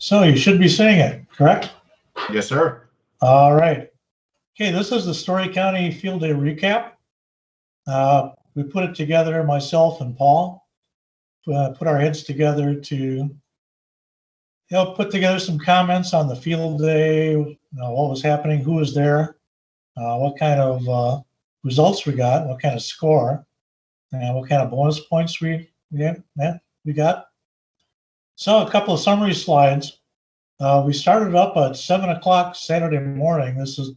So you should be seeing it, correct? Yes, sir. All right. Okay, this is the Story County Field Day recap. We put it together, myself and Paul, put our heads together to put together some comments on the field day, what was happening, who was there, what kind of results we got, what kind of score, and what kind of bonus points we got. So a couple of summary slides. We started up at 7 o'clock Saturday morning. This is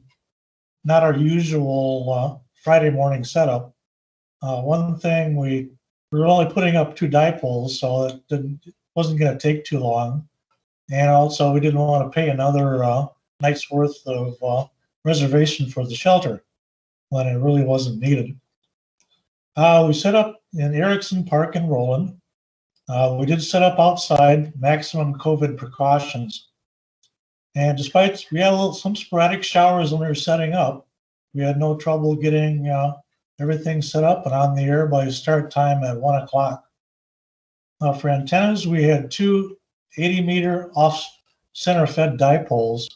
not our usual Friday morning setup. One thing, we were only putting up 2 dipoles, so it wasn't going to take too long. And also, we didn't want to pay another night's worth of reservation for the shelter when it really wasn't needed. We set up in Erickson Park in Roland. We did set up outside, maximum COVID precautions. And despite we had some sporadic showers when we were setting up, we had no trouble getting everything set up and on the air by start time at 1 o'clock. For antennas, we had 2 80-meter off-center fed dipoles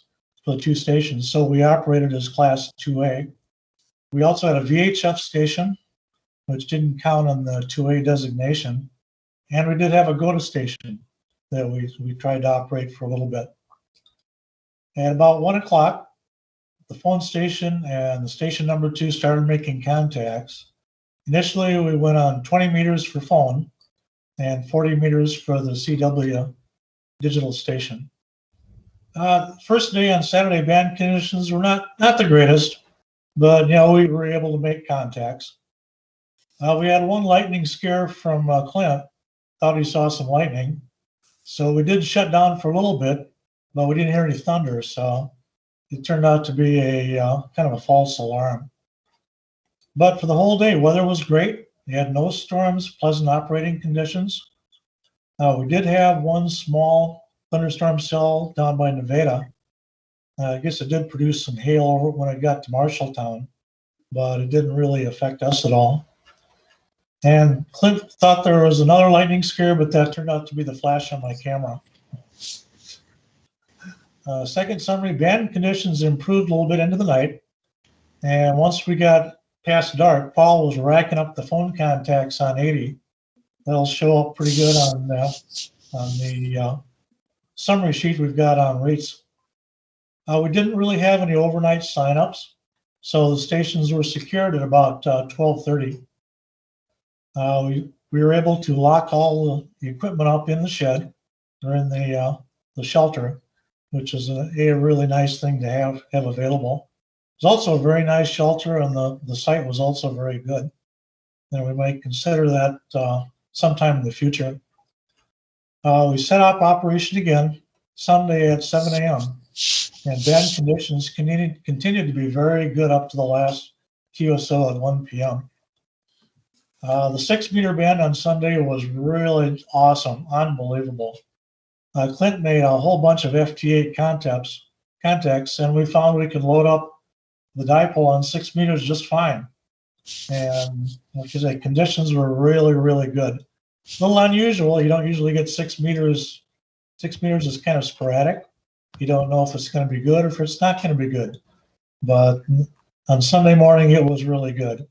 for the 2 stations, so we operated as Class 2A. We also had a VHF station, which didn't count on the 2A designation, and we did have a GOTA station that we tried to operate for a little bit. And about 1 o'clock, the phone station and the station number 2 started making contacts. Initially, we went on 20 meters for phone and 40 meters for the CW digital station. First day on Saturday, band conditions were not the greatest, but we were able to make contacts. We had one lightning scare from Clint. Thought he saw some lightning, so we did shut down for a little bit, but we didn't hear any thunder, so it turned out to be a kind of a false alarm. But for the whole day, weather was great. We had no storms, pleasant operating conditions. We did have one small thunderstorm cell down by Nevada. I guess it did produce some hail when it got to Marshalltown, but it didn't really affect us at all. And Clint thought there was another lightning scare, but that turned out to be the flash on my camera. Second summary, band conditions improved a little bit into the night. And once we got past dark, Paul was racking up the phone contacts on 80. That'll show up pretty good on the summary sheet we've got on rates. We didn't really have any overnight signups, so the stations were secured at about 12:30. We were able to lock all the equipment up in the shed or in the shelter, which is a really nice thing to have available. It's also a very nice shelter, and the site was also very good. And we might consider that sometime in the future. We set up operation again Sunday at 7 a.m. and band conditions continued to be very good up to the last QSO at 1 p.m. The 6-meter band on Sunday was really awesome, unbelievable. Clint made a whole bunch of FT8 contacts, and we found we could load up the dipole on 6 meters just fine. And like I say, conditions were really, really good. A little unusual. You don't usually get 6 meters. 6 meters is kind of sporadic. You don't know if it's going to be good or if it's not going to be good. But on Sunday morning, it was really good.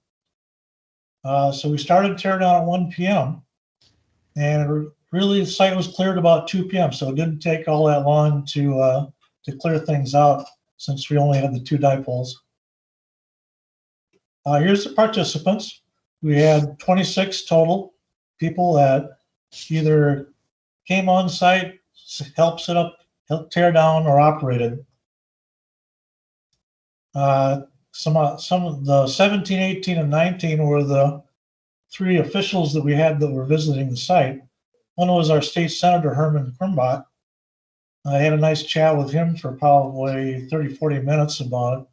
So we started teardown at 1 p.m. and really the site was cleared about 2 p.m. So it didn't take all that long to clear things out since we only had the 2 dipoles. Here's the participants. We had 26 total people that either came on site, helped set up, helped tear down, or operated. Some of the 17, 18, and 19 were the 3 officials that we had that were visiting the site. One was our state senator, Herman Krimbach. I had a nice chat with him for probably 30, 40 minutes about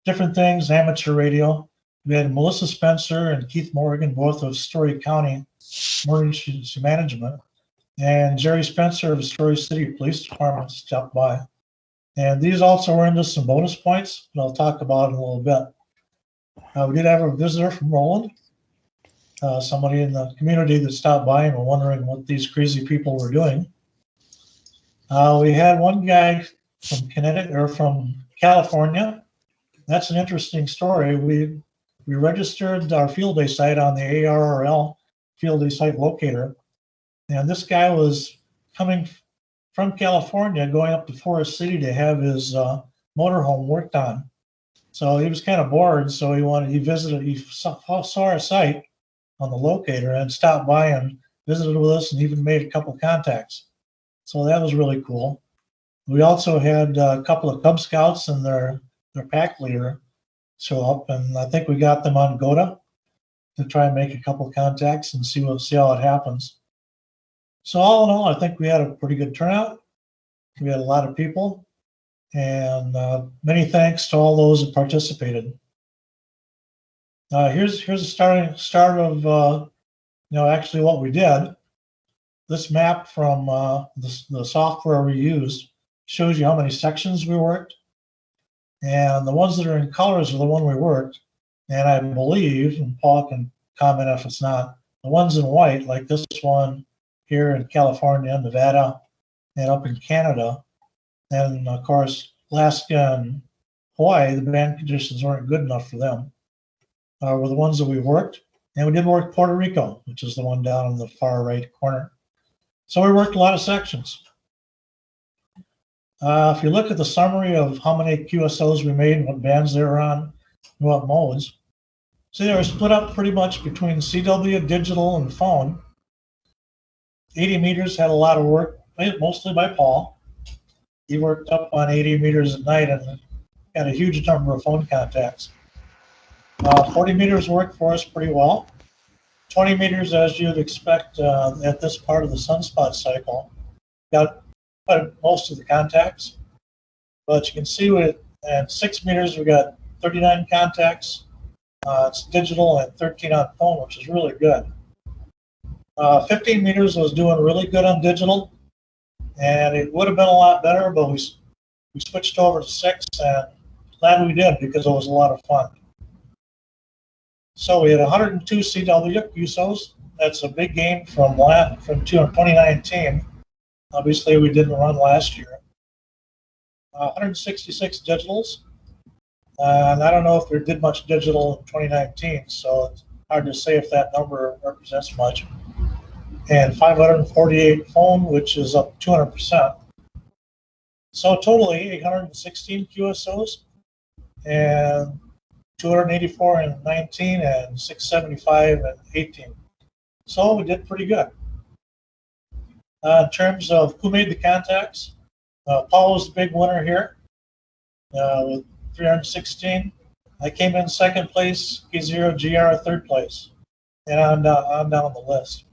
different things, amateur radio. We had Melissa Spencer and Keith Morgan, both of Story County Emergency Management, and Jerry Spencer of Story City Police Department stopped by. And these also were into some bonus points that I'll talk about in a little bit. We did have a visitor from Roland, somebody in the community that stopped by and were wondering what these crazy people were doing. We had one guy from Connecticut or from California. That's an interesting story. We registered our field day site on the ARRL field day site locator, and this guy was coming from California, going up to Forest City to have his motorhome worked on. So he was kind of bored, so he visited, he saw our site on the locator and stopped by and visited with us and even made a couple contacts. So that was really cool. We also had a couple of Cub Scouts and their pack leader show up, and I think we got them on GOTA to try and make a couple of contacts and see how it happens. So all in all, I think we had a pretty good turnout. We had a lot of people, and many thanks to all those that participated. Here's a start of actually what we did. This map from the software we used shows you how many sections we worked, and the ones that are in colors are the one we worked. And I believe, and Paul can comment if it's not, the ones in white, like this one here in California, Nevada, and up in Canada, and of course Alaska and Hawaii, the band conditions weren't good enough for them, were the ones that we worked. And we did work Puerto Rico, which is the one down in the far right corner. So we worked a lot of sections. If you look at the summary of how many QSOs we made, what bands they were on, and what modes, see they were split up pretty much between CW, digital, and phone. 80 meters had a lot of work, mostly by Paul. He worked up on 80 meters at night and had a huge number of phone contacts. 40 meters worked for us pretty well. 20 meters, as you'd expect at this part of the sunspot cycle, got most of the contacts. But you can see at 6 meters, we got 39 contacts. It's digital and 13 on phone, which is really good. 15 meters was doing really good on digital, and it would have been a lot better, but we switched over to 6, and glad we did because it was a lot of fun. So we had 102 CW QSOs. That's a big gain from 2019. Obviously, we didn't run last year. 166 digitals, and I don't know if we did much digital in 2019, so it's hard to say if that number represents much. And 548 phone, which is up 200%. So totally 816 QSOs, and 284 in 19 and 675 in 18. So we did pretty good. In terms of who made the contacts, Paul was the big winner here with 316. I came in second place, K0 GR third place, and I'm down the list.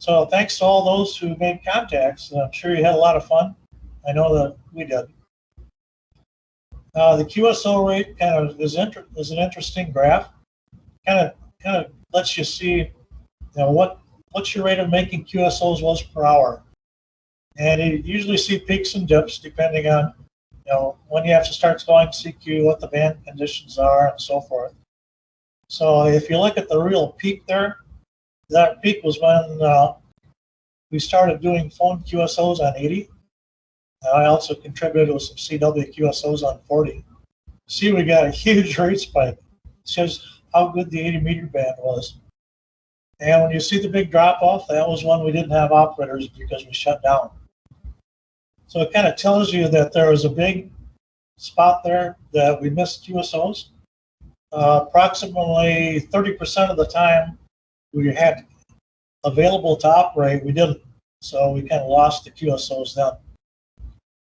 So thanks to all those who made contacts. I'm sure you had a lot of fun. I know that we did. The QSO rate kind of is an interesting graph. Kind of lets you see, what's your rate of making QSOs was per hour. And you usually see peaks and dips depending on, when you have to start going CQ, what the band conditions are, and so forth. So if you look at the real peak there, that peak was when we started doing phone QSOs on 80. I also contributed with some CW QSOs on 40. See, we got a huge rate spike. It shows how good the 80 meter band was. And when you see the big drop off, that was when we didn't have operators because we shut down. So it kind of tells you that there was a big spot there that we missed QSOs. Approximately 30% of the time we had available to operate, we didn't. So we kind of lost the QSOs then.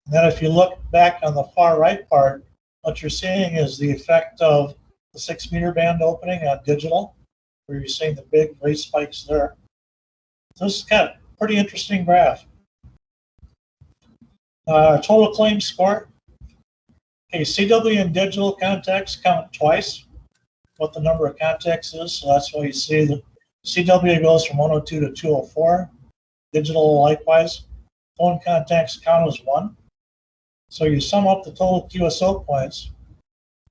And then if you look back on the far right part, what you're seeing is the effect of the 6 meter band opening on digital, where you're seeing the big rate spikes there. So this is kind of a pretty interesting graph. Total claim score. Okay, CW and digital contacts count twice what the number of contacts is. So that's why you see the CW goes from 102 to 204. Digital likewise. Phone contacts count as 1. So you sum up the total QSO points,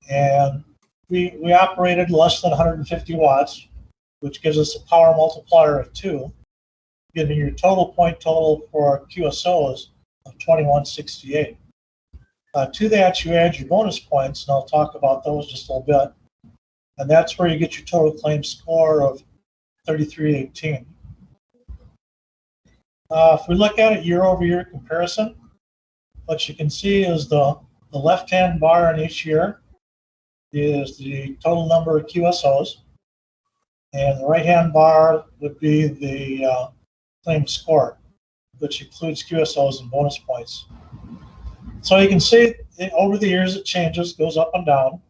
and we operated less than 150 watts, which gives us a power multiplier of 2. getting your total point total for QSOs of 2168. To that, you add your bonus points, and I'll talk about those just a little bit. And that's where you get your total claim score of 3318. If we look at it year-over-year comparison, what you can see is the left-hand bar in each year is the total number of QSOs, and the right-hand bar would be the claim score, which includes QSOs and bonus points. So you can see over the years it changes, goes up and down.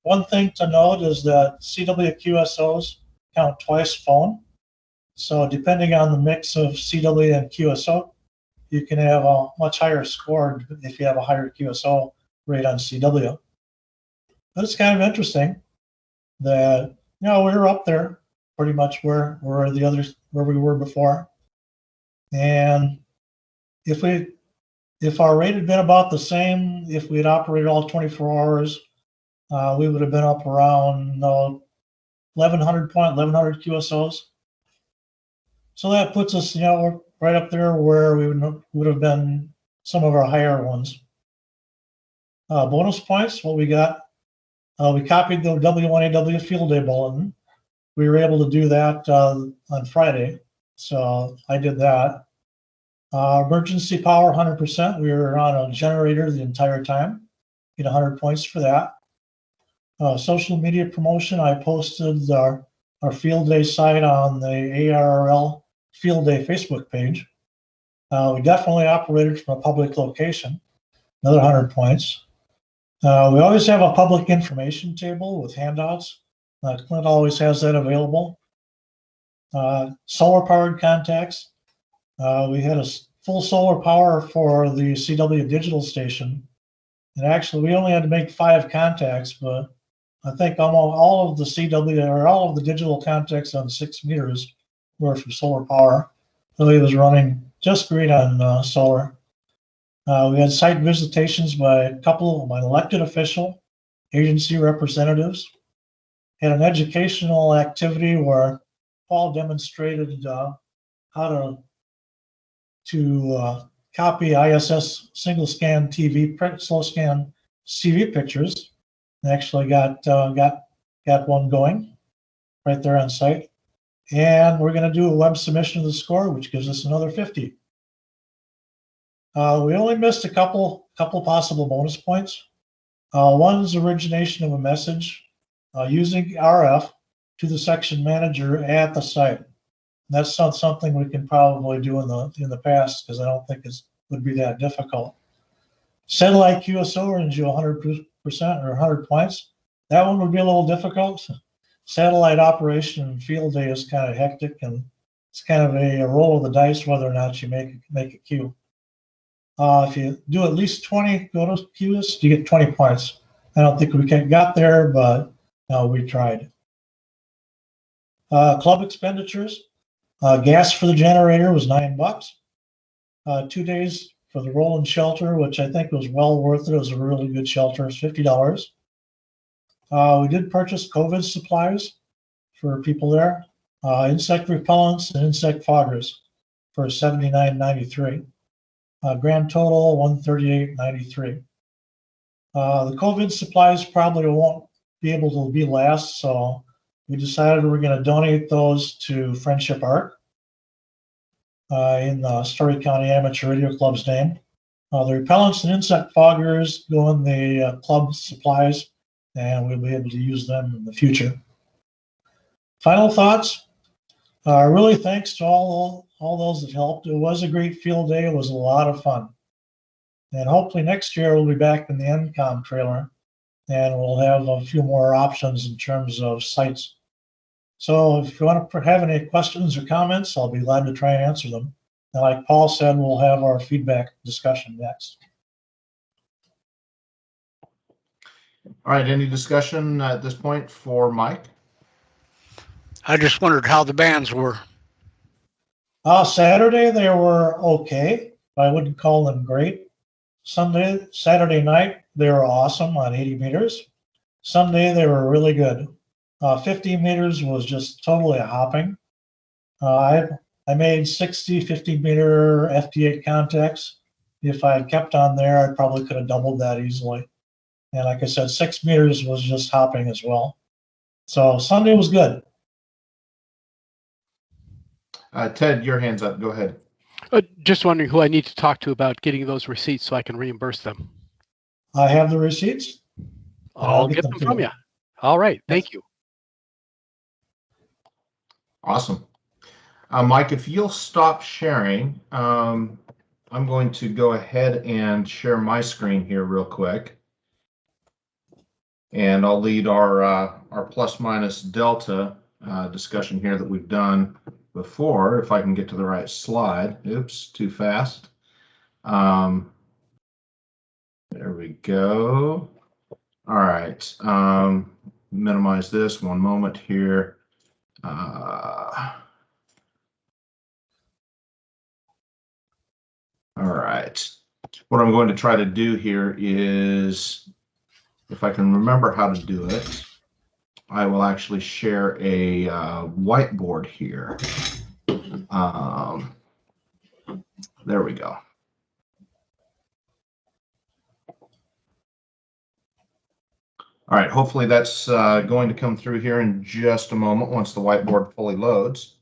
One thing to note is that CW QSOs count twice phone. So depending on the mix of CW and QSO, you can have a much higher score if you have a higher QSO rate on CW. But it's kind of interesting that, you know, we're up there pretty much where the others, where we were before. And if our rate had been about the same, if we had operated all 24 hours, we would have been up around 1100 QSOs. So that puts us, you know, right up there where we would have been some of our higher ones. Bonus points, what we got, we copied the W1AW Field Day Bulletin. We were able to do that on Friday, so I did that. Emergency power, 100%. We were on a generator the entire time. Get 100 points for that. Social media promotion, I posted our Field Day site on the ARRL Field Day Facebook page. We definitely operated from a public location, another 100 points. We always have a public information table with handouts. Clint always has that available. Solar powered contacts. We had a full solar power for the CW digital station. And actually, we only had to make 5 contacts, but I think almost all of the CW or all of the digital contacts on 6 meters were for solar power. So it was running just great on solar. We had site visitations by a couple of my elected official, agency representatives. Had an educational activity where Paul demonstrated how to copy ISS single scan TV, slow scan CV pictures. Actually got one going right there on site. And we're going to do a web submission of the score, which gives us another 50. We only missed a couple possible bonus points. One's origination of a message using RF to the section manager at the site. That's not something we can probably do in the past, because I don't think it would be that difficult. Satellite QSO earns you 100% or 100 points. That one would be a little difficult. Satellite operation and field day is kind of hectic, and it's kind of a roll of the dice whether or not you make a queue. If you do at least 20 go to queues, you get 20 points. I don't think we got there, but we tried. Club expenditures. Gas for the generator was $9. 2 days for the roll-in shelter, which I think was well worth it. It was a really good shelter. It's $50. We did purchase COVID supplies for people there. Insect repellents and insect foggers for $79.93. Grand total $138.93. The COVID supplies probably won't be able to be last, so we decided we're going to donate those to Friendship Arc in the Story County Amateur Radio Club's name. The repellents and insect foggers go in the club supplies, and we'll be able to use them in the future. Final thoughts. Really thanks to all those that helped. It was a great field day. It was a lot of fun. And hopefully next year we'll be back in the NCOM trailer, and we'll have a few more options in terms of sites. So if you want to have any questions or comments, I'll be glad to try and answer them. And like Paul said, we'll have our feedback discussion next. All right, any discussion at this point for Mike? I just wondered how the bands were. Saturday, they were okay. I wouldn't call them great. Saturday night, they were awesome on 80 meters. Sunday, they were really good. 50 meters was just totally hopping. I I made 60 50-meter FT8 contacts. If I had kept on there, I probably could have doubled that easily. And like I said, 6 meters was just hopping as well. So Sunday was good. Ted, your hand's up. Go ahead. Just wondering who I need to talk to about getting those receipts so I can reimburse them. I have the receipts. I'll get them from you. All right. Thank you. Awesome. Mike, if you'll stop sharing, I'm going to go ahead and share my screen here real quick. And I'll lead our plus minus delta discussion here that we've done before, if I can get to the right slide. Oops, too fast. There we go. All right. Minimize this one moment here. All right. What I'm going to try to do here is, if I can remember how to do it, I will actually share a whiteboard here. There we go. All right, hopefully that's going to come through here in just a moment once the whiteboard fully loads.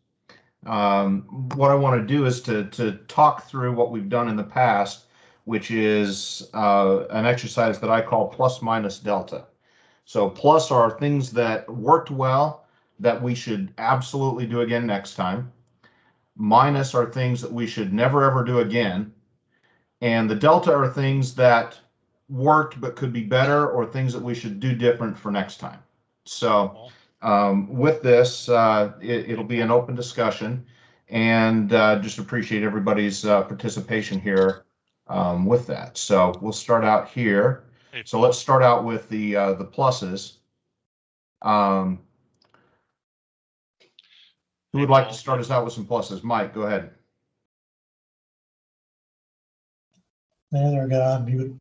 What I want to do is to talk through what we've done in the past, which is an exercise that I call plus minus delta. So plus are things that worked well that we should absolutely do again next time. Minus are things that we should never ever do again. And the delta are things that worked but could be better, or things that we should do different for next time. So with this, it'll be an open discussion, and just appreciate everybody's participation here with that. So we'll start out here. So let's start out with the pluses. Who would like to start us out with some pluses? Mike, go ahead. There, got unmuted.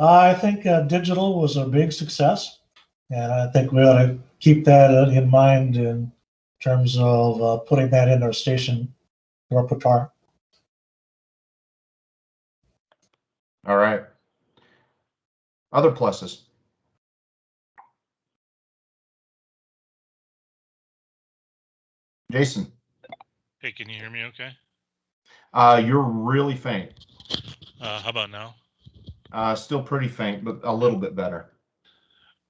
I think digital was a big success, and I think we ought to keep that in mind in terms of putting that in our station repertoire. All right. Other pluses. Jason. Hey, can you hear me okay? You're really faint. How about now? Still pretty faint, but a little bit better.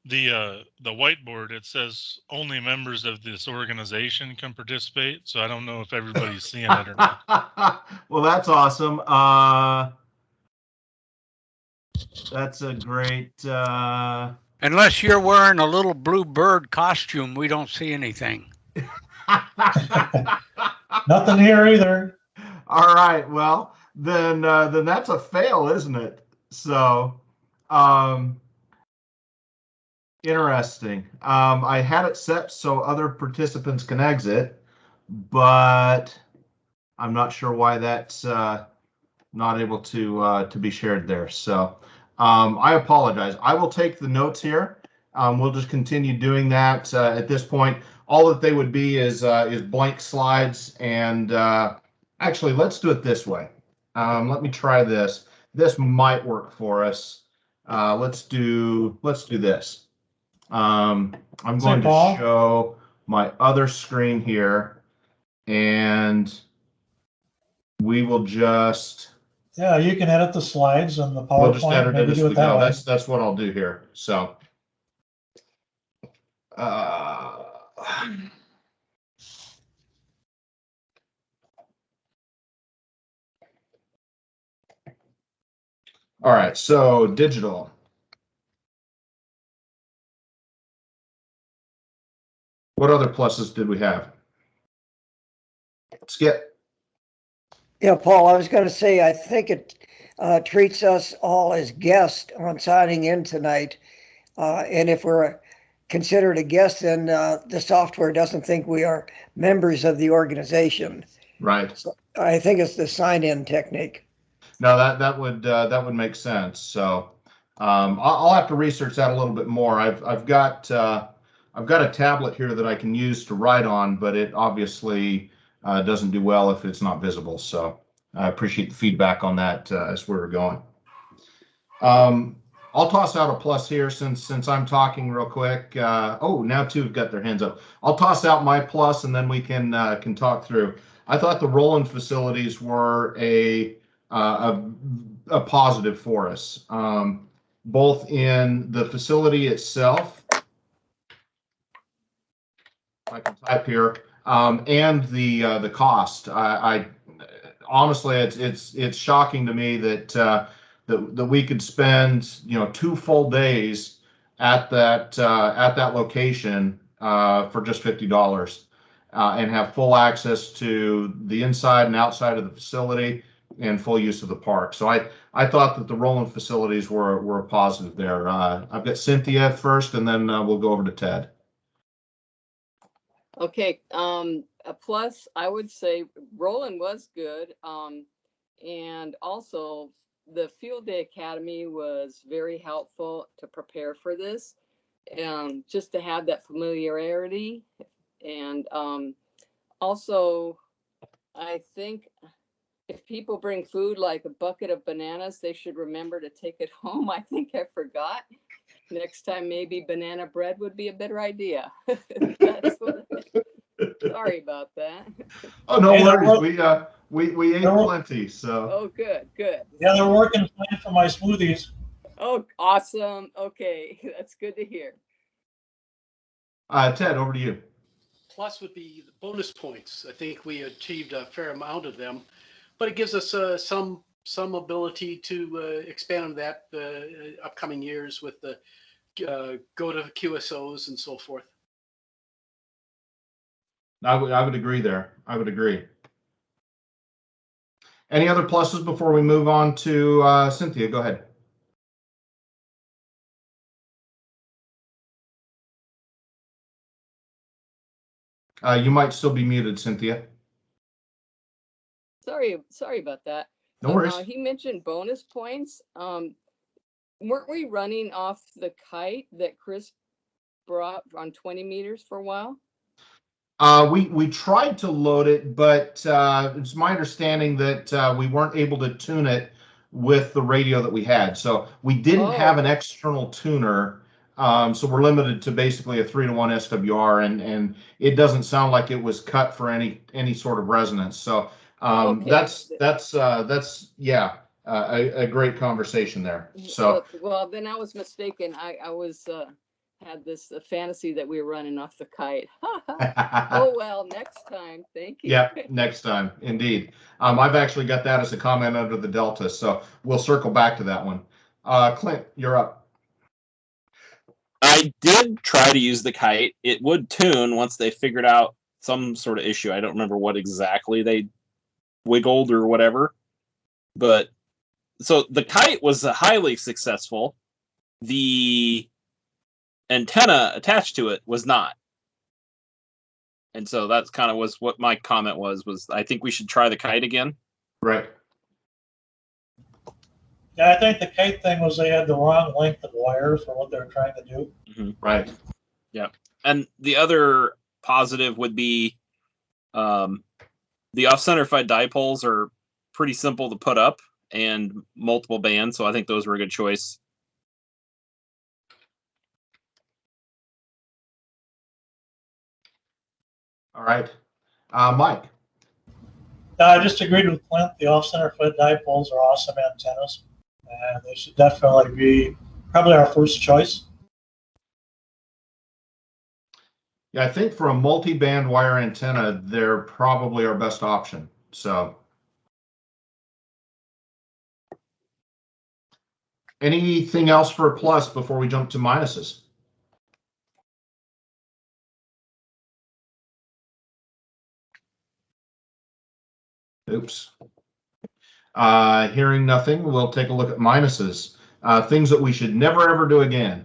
The whiteboard, it says only members of this organization can participate, so I don't know if everybody's seeing it or not. Well, that's awesome. That's a great... Unless you're wearing a little blue bird costume, we don't see anything. Nothing here either. All right. Well, then that's a fail, isn't it? So, interesting. I had it set so other participants can exit, but I'm not sure why that's not able to be shared there. So, I apologize. I will take the notes here. We'll just continue doing that at this point. All that they would be is blank slides, and actually, let's do it this way. Let me try this. This might work for us. Let's do this. I'm going to show my other screen here, and we will just. Yeah, you can edit the slides and the PowerPoint. We'll just edit it as we go. That's what I'll do here. So. All right, so digital. What other pluses did we have? Skip. Yeah, Paul, I was going to say, I think it treats us all as guests on signing in tonight. And if we're considered a guest, then the software doesn't think we are members of the organization. Right. So I think it's the sign-in technique. No, that would make sense. So I'll have to research that a little bit more. I've got a tablet here that I can use to write on, but it obviously doesn't do well if it's not visible. So I appreciate the feedback on that as we were going. I'll toss out a plus here since I'm talking real quick. Oh, now two have got their hands up. I'll toss out my plus and then we can talk through. I thought the roll-in facilities were a positive for us, both in the facility itself. I can type here, and the cost. I honestly, it's shocking to me that that we could spend 2 full days at that location for just $50 and have full access to the inside and outside of the facility and full use of the park. So I thought that the rolling facilities were a positive there. I've got Cynthia first, and then we'll go over to Ted. Okay, a plus, I would say Roland was good. And also the Field Day Academy was very helpful to prepare for this. Just to have that familiarity. And also, I think if people bring food like a bucket of bananas, they should remember to take it home. I think I forgot. Next time, maybe banana bread would be a better idea. That's what sorry about that. Oh, no worries. We ate plenty, so. Oh, good. Yeah, they're working fine for my smoothies. Oh, awesome. Okay, that's good to hear. Ted, over to you. Plus would be the bonus points. I think we achieved a fair amount of them, but it gives us some ability to expand on that upcoming years with the go to QSOs and so forth. I would agree there. I would agree. Any other pluses before we move on to Cynthia? Go ahead. You might still be muted, Cynthia. Sorry about that. No worries. He mentioned bonus points. Weren't we running off the kite that Chris brought on 20 meters for a while? We tried to load it, but it's my understanding that we weren't able to tune it with the radio that we had. So we didn't have an external tuner. So we're limited to basically a 3-to-1 SWR, and it doesn't sound like it was cut for any sort of resonance. So that's a great conversation there. So well, then I was mistaken. I was had this fantasy that we were running off the kite. Oh well, next time. Thank you. Yeah, next time, indeed. I've actually got that as a comment under the Delta, so we'll circle back to that one. Clint, you're up. I did try to use the kite. It would tune once they figured out some sort of issue. I don't remember what exactly they wiggled or whatever. But so the kite was highly successful. The antenna attached to it was not. And so that's kind of was what my comment was I think we should try the kite again. Right. Yeah, I think the kite thing was they had the wrong length of wire for what they were trying to do. Mm-hmm. Right. Yeah. And the other positive would be the off-center fed dipoles are pretty simple to put up and multiple bands. So I think those were a good choice. All right. Mike. I just agreed with Clint. The off-center fed dipoles are awesome antennas. They should definitely be probably our first choice. Yeah, I think for a multi-band wire antenna, they're probably our best option. So, anything else for a plus before we jump to minuses? Oops. Hearing nothing, we'll take a look at minuses. Things that we should never ever do again.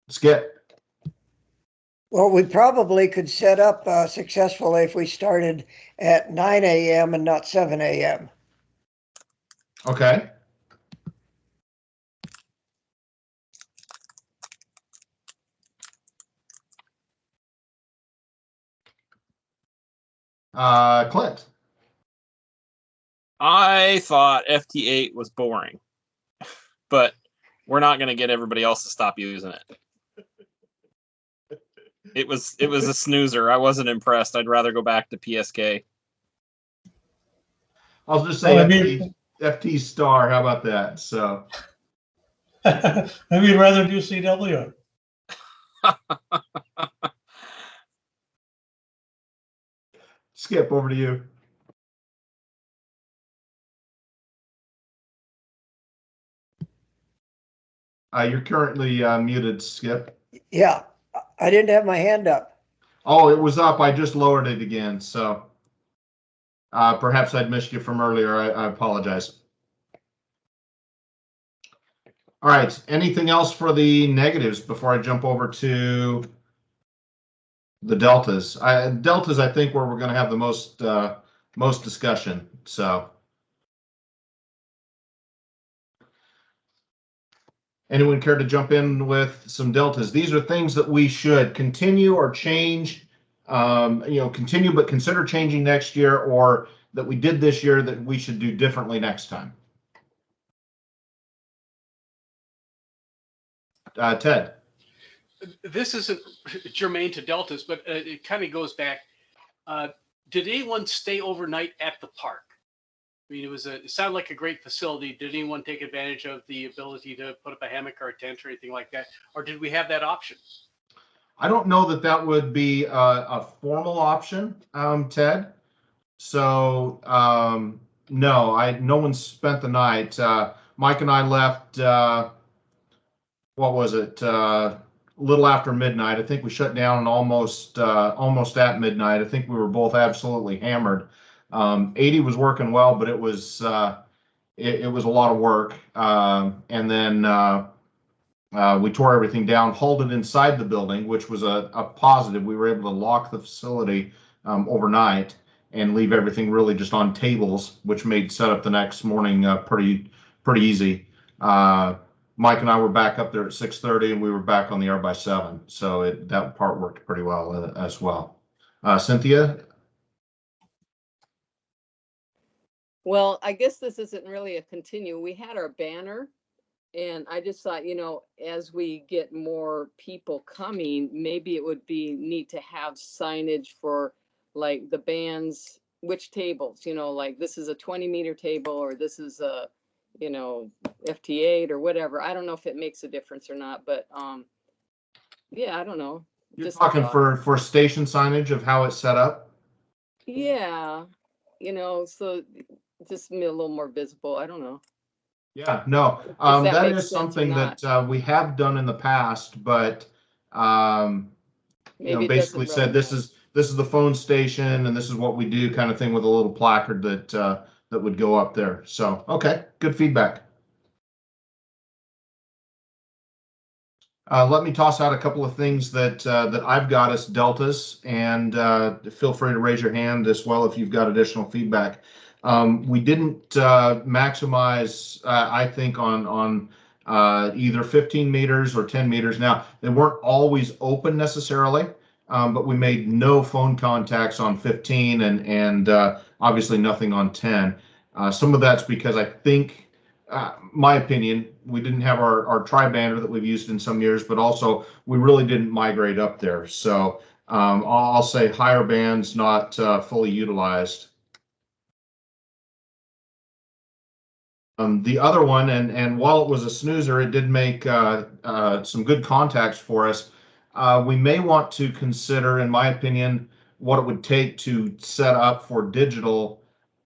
Skip. Well, we probably could set up successfully if we started at 9 a.m. and not 7 a.m. Okay. Clint. I thought FT8 was boring, but we're not going to get everybody else to stop using it. It was a snoozer. I wasn't impressed. I'd rather go back to PSK. I'll just say Well, FT star. How about that? So maybe you'd rather do CW. Skip, over to you. You're currently muted, Skip. Yeah, I didn't have my hand up. Oh, it was up. I just lowered it again. So perhaps I'd missed you from earlier. I apologize. All right. Anything else for the negatives before I jump over to the deltas? Deltas, I think, where we're going to have the most discussion. So anyone care to jump in with some deltas? These are things that we should continue or change, continue but consider changing next year, or that we did this year that we should do differently next time. Ted. This isn't germane to deltas, but it kind of goes back. Did anyone stay overnight at the park? I mean, it sounded like a great facility. Did anyone take advantage of the ability to put up a hammock or a tent or anything like that? Or did we have that option? I don't know that that would be a formal option, Ted. So no one spent the night. Mike and I left, what was it? A little after midnight. I think we shut down almost at midnight. I think we were both absolutely hammered. 80 was working well, but it was it was a lot of work. And then we tore everything down, hauled it inside the building, which was a positive. We were able to lock the facility overnight and leave everything really just on tables, which made setup the next morning pretty easy. Mike and I were back up there at 6:30, and we were back on the air by 7. So that part worked pretty well as well. Cynthia? Well, I guess this isn't really a continue. We had our banner, and I just thought, as we get more people coming, maybe it would be neat to have signage for like the bands, which tables, like this is a 20-meter table, or this is a, FT8 or whatever. I don't know if it makes a difference or not, but yeah, I don't know. You're talking for station signage of how it's set up? Yeah, so just be a little more visible. I don't know. Yeah, no, that is something that we have done in the past, but basically said this is the phone station and this is what we do, kind of thing, with a little placard that would go up there. So okay, good feedback. Let me toss out a couple of things that I've got as deltas, and feel free to raise your hand as well if you've got additional feedback. We didn't maximize, I think, on either 15 meters or 10 meters. Now, they weren't always open necessarily, but we made no phone contacts on 15 and obviously nothing on 10. Some of that's because I think, my opinion, we didn't have our tri-bander that we've used in some years, but also we really didn't migrate up there. So I'll say higher bands not fully utilized. The other one, and while it was a snoozer, it did make some good contacts for us. We may want to consider, in my opinion, what it would take to set up for digital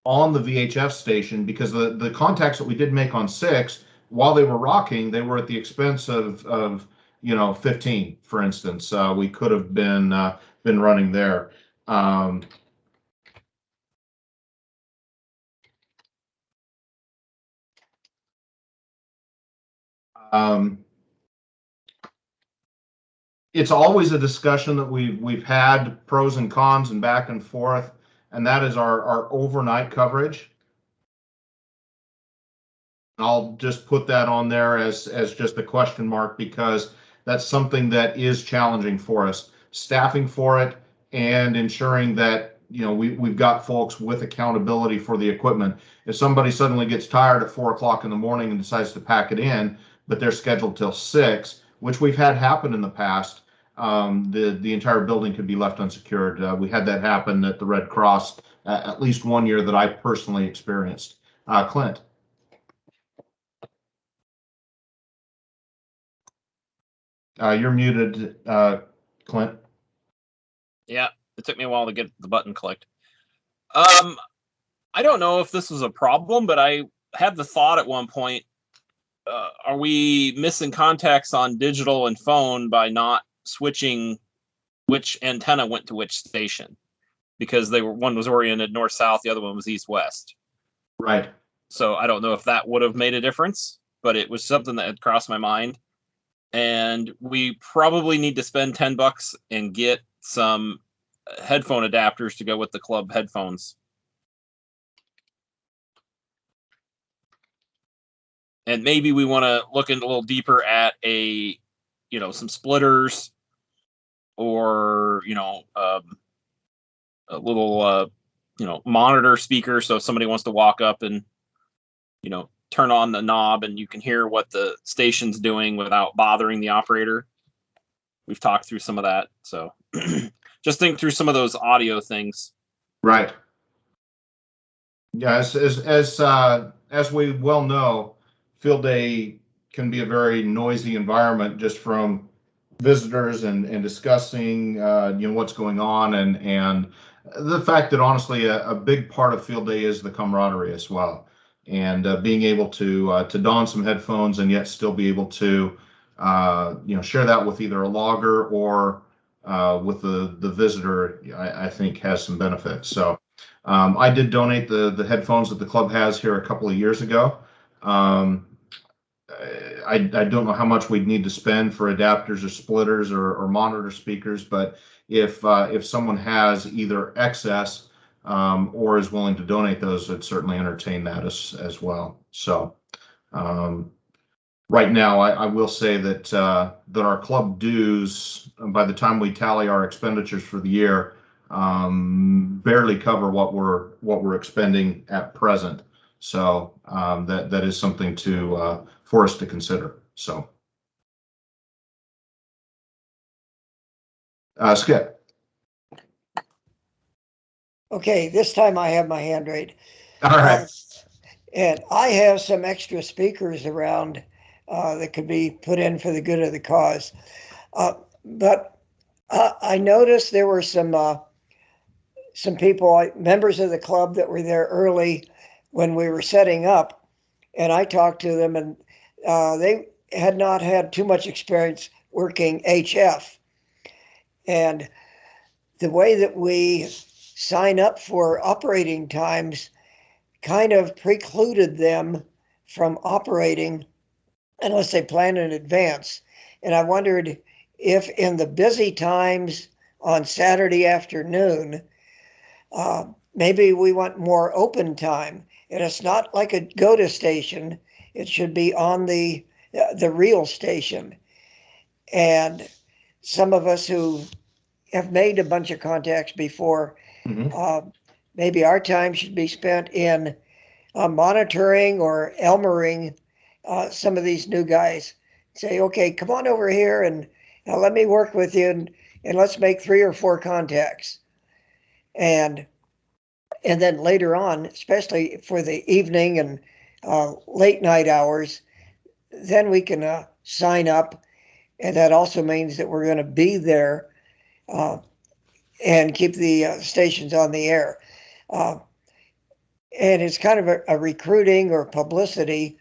on the VHF station, because the contacts that we did make on 6, while they were rocking, they were at the expense of 15, for instance. We could have been running there. It's always a discussion that we've had, pros and cons and back and forth, and that is our overnight coverage. I'll just put that on there as just a question mark, because that's something that is challenging for us, staffing for it and ensuring that we've got folks with accountability for the equipment. If somebody suddenly gets tired at 4 o'clock in the morning and decides to pack it in, but they're scheduled till 6, which we've had happen in the past, the entire building could be left unsecured. We had that happen at the Red Cross at least one year that I personally experienced. Clint. You're muted, Clint. Yeah, it took me a while to get the button clicked. I don't know if this was a problem, but I had the thought at one point, are we missing contacts on digital and phone by not switching which antenna went to which station? Because one was oriented north-south, the other one was east-west. Right. So I don't know if that would have made a difference, but it was something that had crossed my mind. And we probably need to spend $10 and get some headphone adapters to go with the club headphones. And maybe we want to look in a little deeper at some splitters, or a little monitor speaker, so if somebody wants to walk up and turn on the knob and you can hear what the station's doing without bothering the operator. We've talked through some of that, so just think through some of those audio things. Right. Yeah, as we well know, field day can be a very noisy environment, just from visitors and discussing what's going on, and the fact that honestly a big part of field day is the camaraderie as well, and being able to don some headphones and yet still be able to share that with either a logger or with the visitor, I think has some benefits. So I did donate the headphones that the club has here a couple of years ago. I don't know how much we'd need to spend for adapters or splitters or monitor speakers, but if someone has either excess or is willing to donate those, I'd certainly entertain that as well. So right now, I will say that our club dues, by the time we tally our expenditures for the year, barely cover what we're expending at present. So that is something for us to consider. So, Skip. Okay, this time I have my hand raised. All right. And I have some extra speakers around that could be put in for the good of the cause. But I noticed there were some people, members of the club, that were there early when we were setting up, and I talked to them, and they had not had too much experience working HF. And the way that we sign up for operating times kind of precluded them from operating unless they plan in advance. And I wondered if in the busy times on Saturday afternoon, maybe we want more open time. And it's not like a go-to station. It should be on the real station. And some of us who have made a bunch of contacts before, maybe our time should be spent in monitoring or Elmering some of these new guys. Say, okay, come on over here and let me work with you, and let's make 3 or 4 contacts. And then later on, especially for the evening and late night hours, then we can sign up. And that also means that we're going to be there and keep the stations on the air. And it's kind of a recruiting or publicity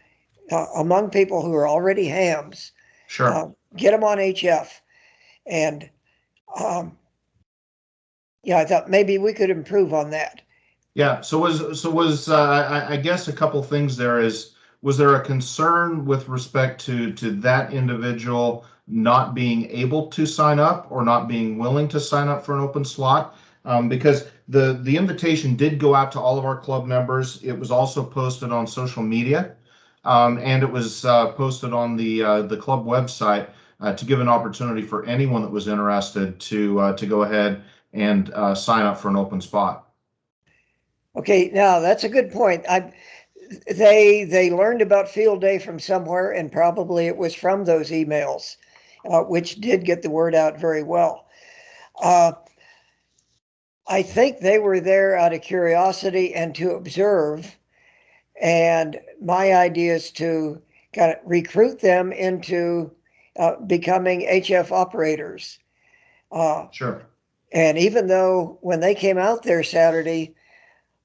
among people who are already hams. Sure. Get them on HF. And I thought maybe we could improve on that. Yeah. So was I guess a couple things there is, was there a concern with respect to that individual not being able to sign up or not being willing to sign up for an open slot? Because the invitation did go out to all of our club members. It was also posted on social media, and it was posted on the club website to give an opportunity for anyone that was interested to go ahead and sign up for an open spot. Okay, now that's a good point. They learned about field day from somewhere, and probably it was from those emails, which did get the word out very well. I think they were there out of curiosity and to observe. And my idea is to kind of recruit them into becoming HF operators. Sure. And even though when they came out there Saturday,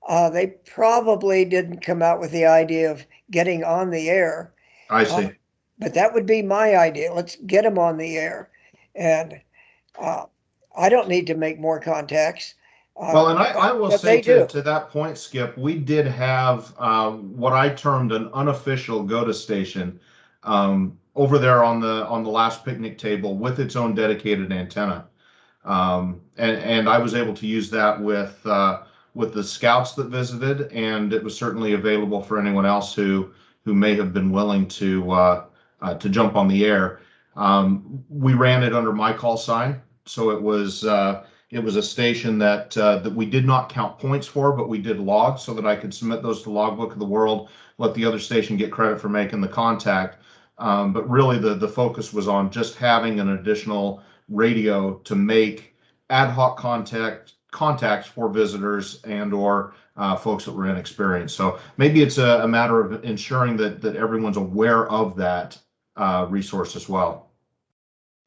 they probably didn't come out with the idea of getting on the air. I see. But that would be my idea. Let's get them on the air. And I don't need to make more contacts. Well, and I will say to that point, Skip, we did have what I termed an unofficial GOTA station over there on the last picnic table with its own dedicated antenna. And I was able to use that with the scouts that visited, and it was certainly available for anyone else who may have been willing to jump on the air. We ran it under my call sign, so it was a station that we did not count points for, but we did log so that I could submit those to Logbook of the World, let the other station get credit for making the contact. But really the focus was on just having an additional radio to make ad hoc contacts for visitors and or folks that were inexperienced. So maybe it's a matter of ensuring that everyone's aware of that resource as well.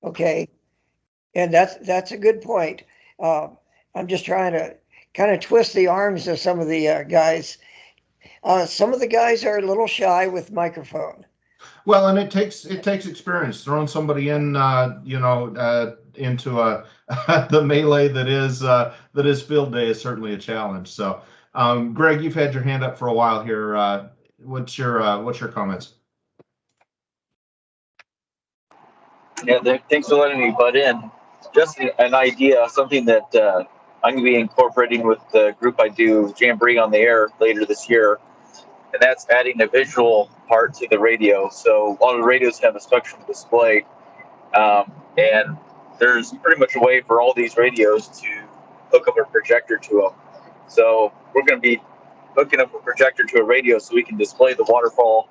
Okay. And that's a good point. I'm just trying to kind of twist the arms of some of the guys. Some of the guys are a little shy with microphone. Well, and it takes experience. Throwing somebody in, into the melee that is field day is certainly a challenge. So, Greg, you've had your hand up for a while here. What's your comments? Yeah, thanks for letting me butt in. Just an idea, something that I'm going to be incorporating with the group I do Jamboree on the Air later this year, and that's adding a visual part to the radio. So all the radios have a spectrum display, and there's pretty much a way for all these radios to hook up a projector to them. So we're going to be hooking up a projector to a radio so we can display the waterfall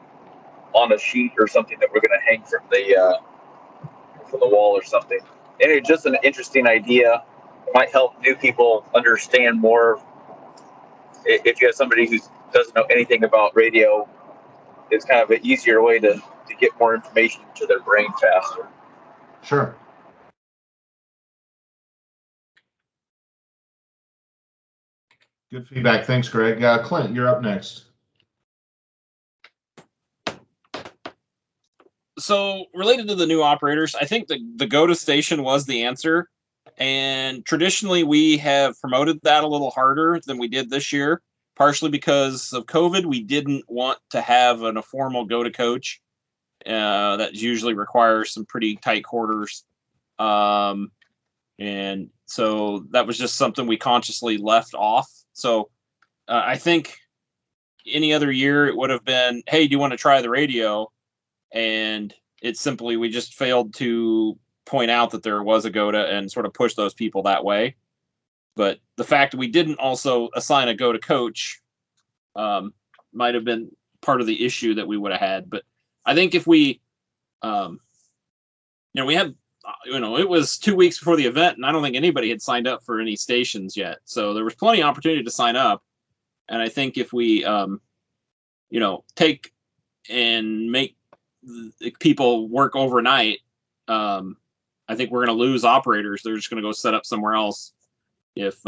on a sheet or something that we're going to hang from the wall or something. And it's just an interesting idea. It might help new people understand more. If you have somebody who doesn't know anything about radio, it's kind of an easier way to get more information to their brain faster. Sure. Good feedback. Thanks, Greg. Clint, you're up next. So related to the new operators, I think the GOTA station was the answer. And traditionally, we have promoted that a little harder than we did this year, partially because of COVID. We didn't want to have a formal GOTA coach. That usually requires some pretty tight quarters. And so that was just something we consciously left off. So I think any other year it would have been, hey, do you want to try the radio? And it's simply, we just failed to point out that there was a GOTA and sort of push those people that way. But the fact that we didn't also assign a GOTA coach might have been part of the issue that we would have had. But I think if we, we had, it was 2 weeks before the event, and I don't think anybody had signed up for any stations yet. So there was plenty of opportunity to sign up. And I think if we, take and make people work overnight, I think we're going to lose operators. They're just going to go set up somewhere else if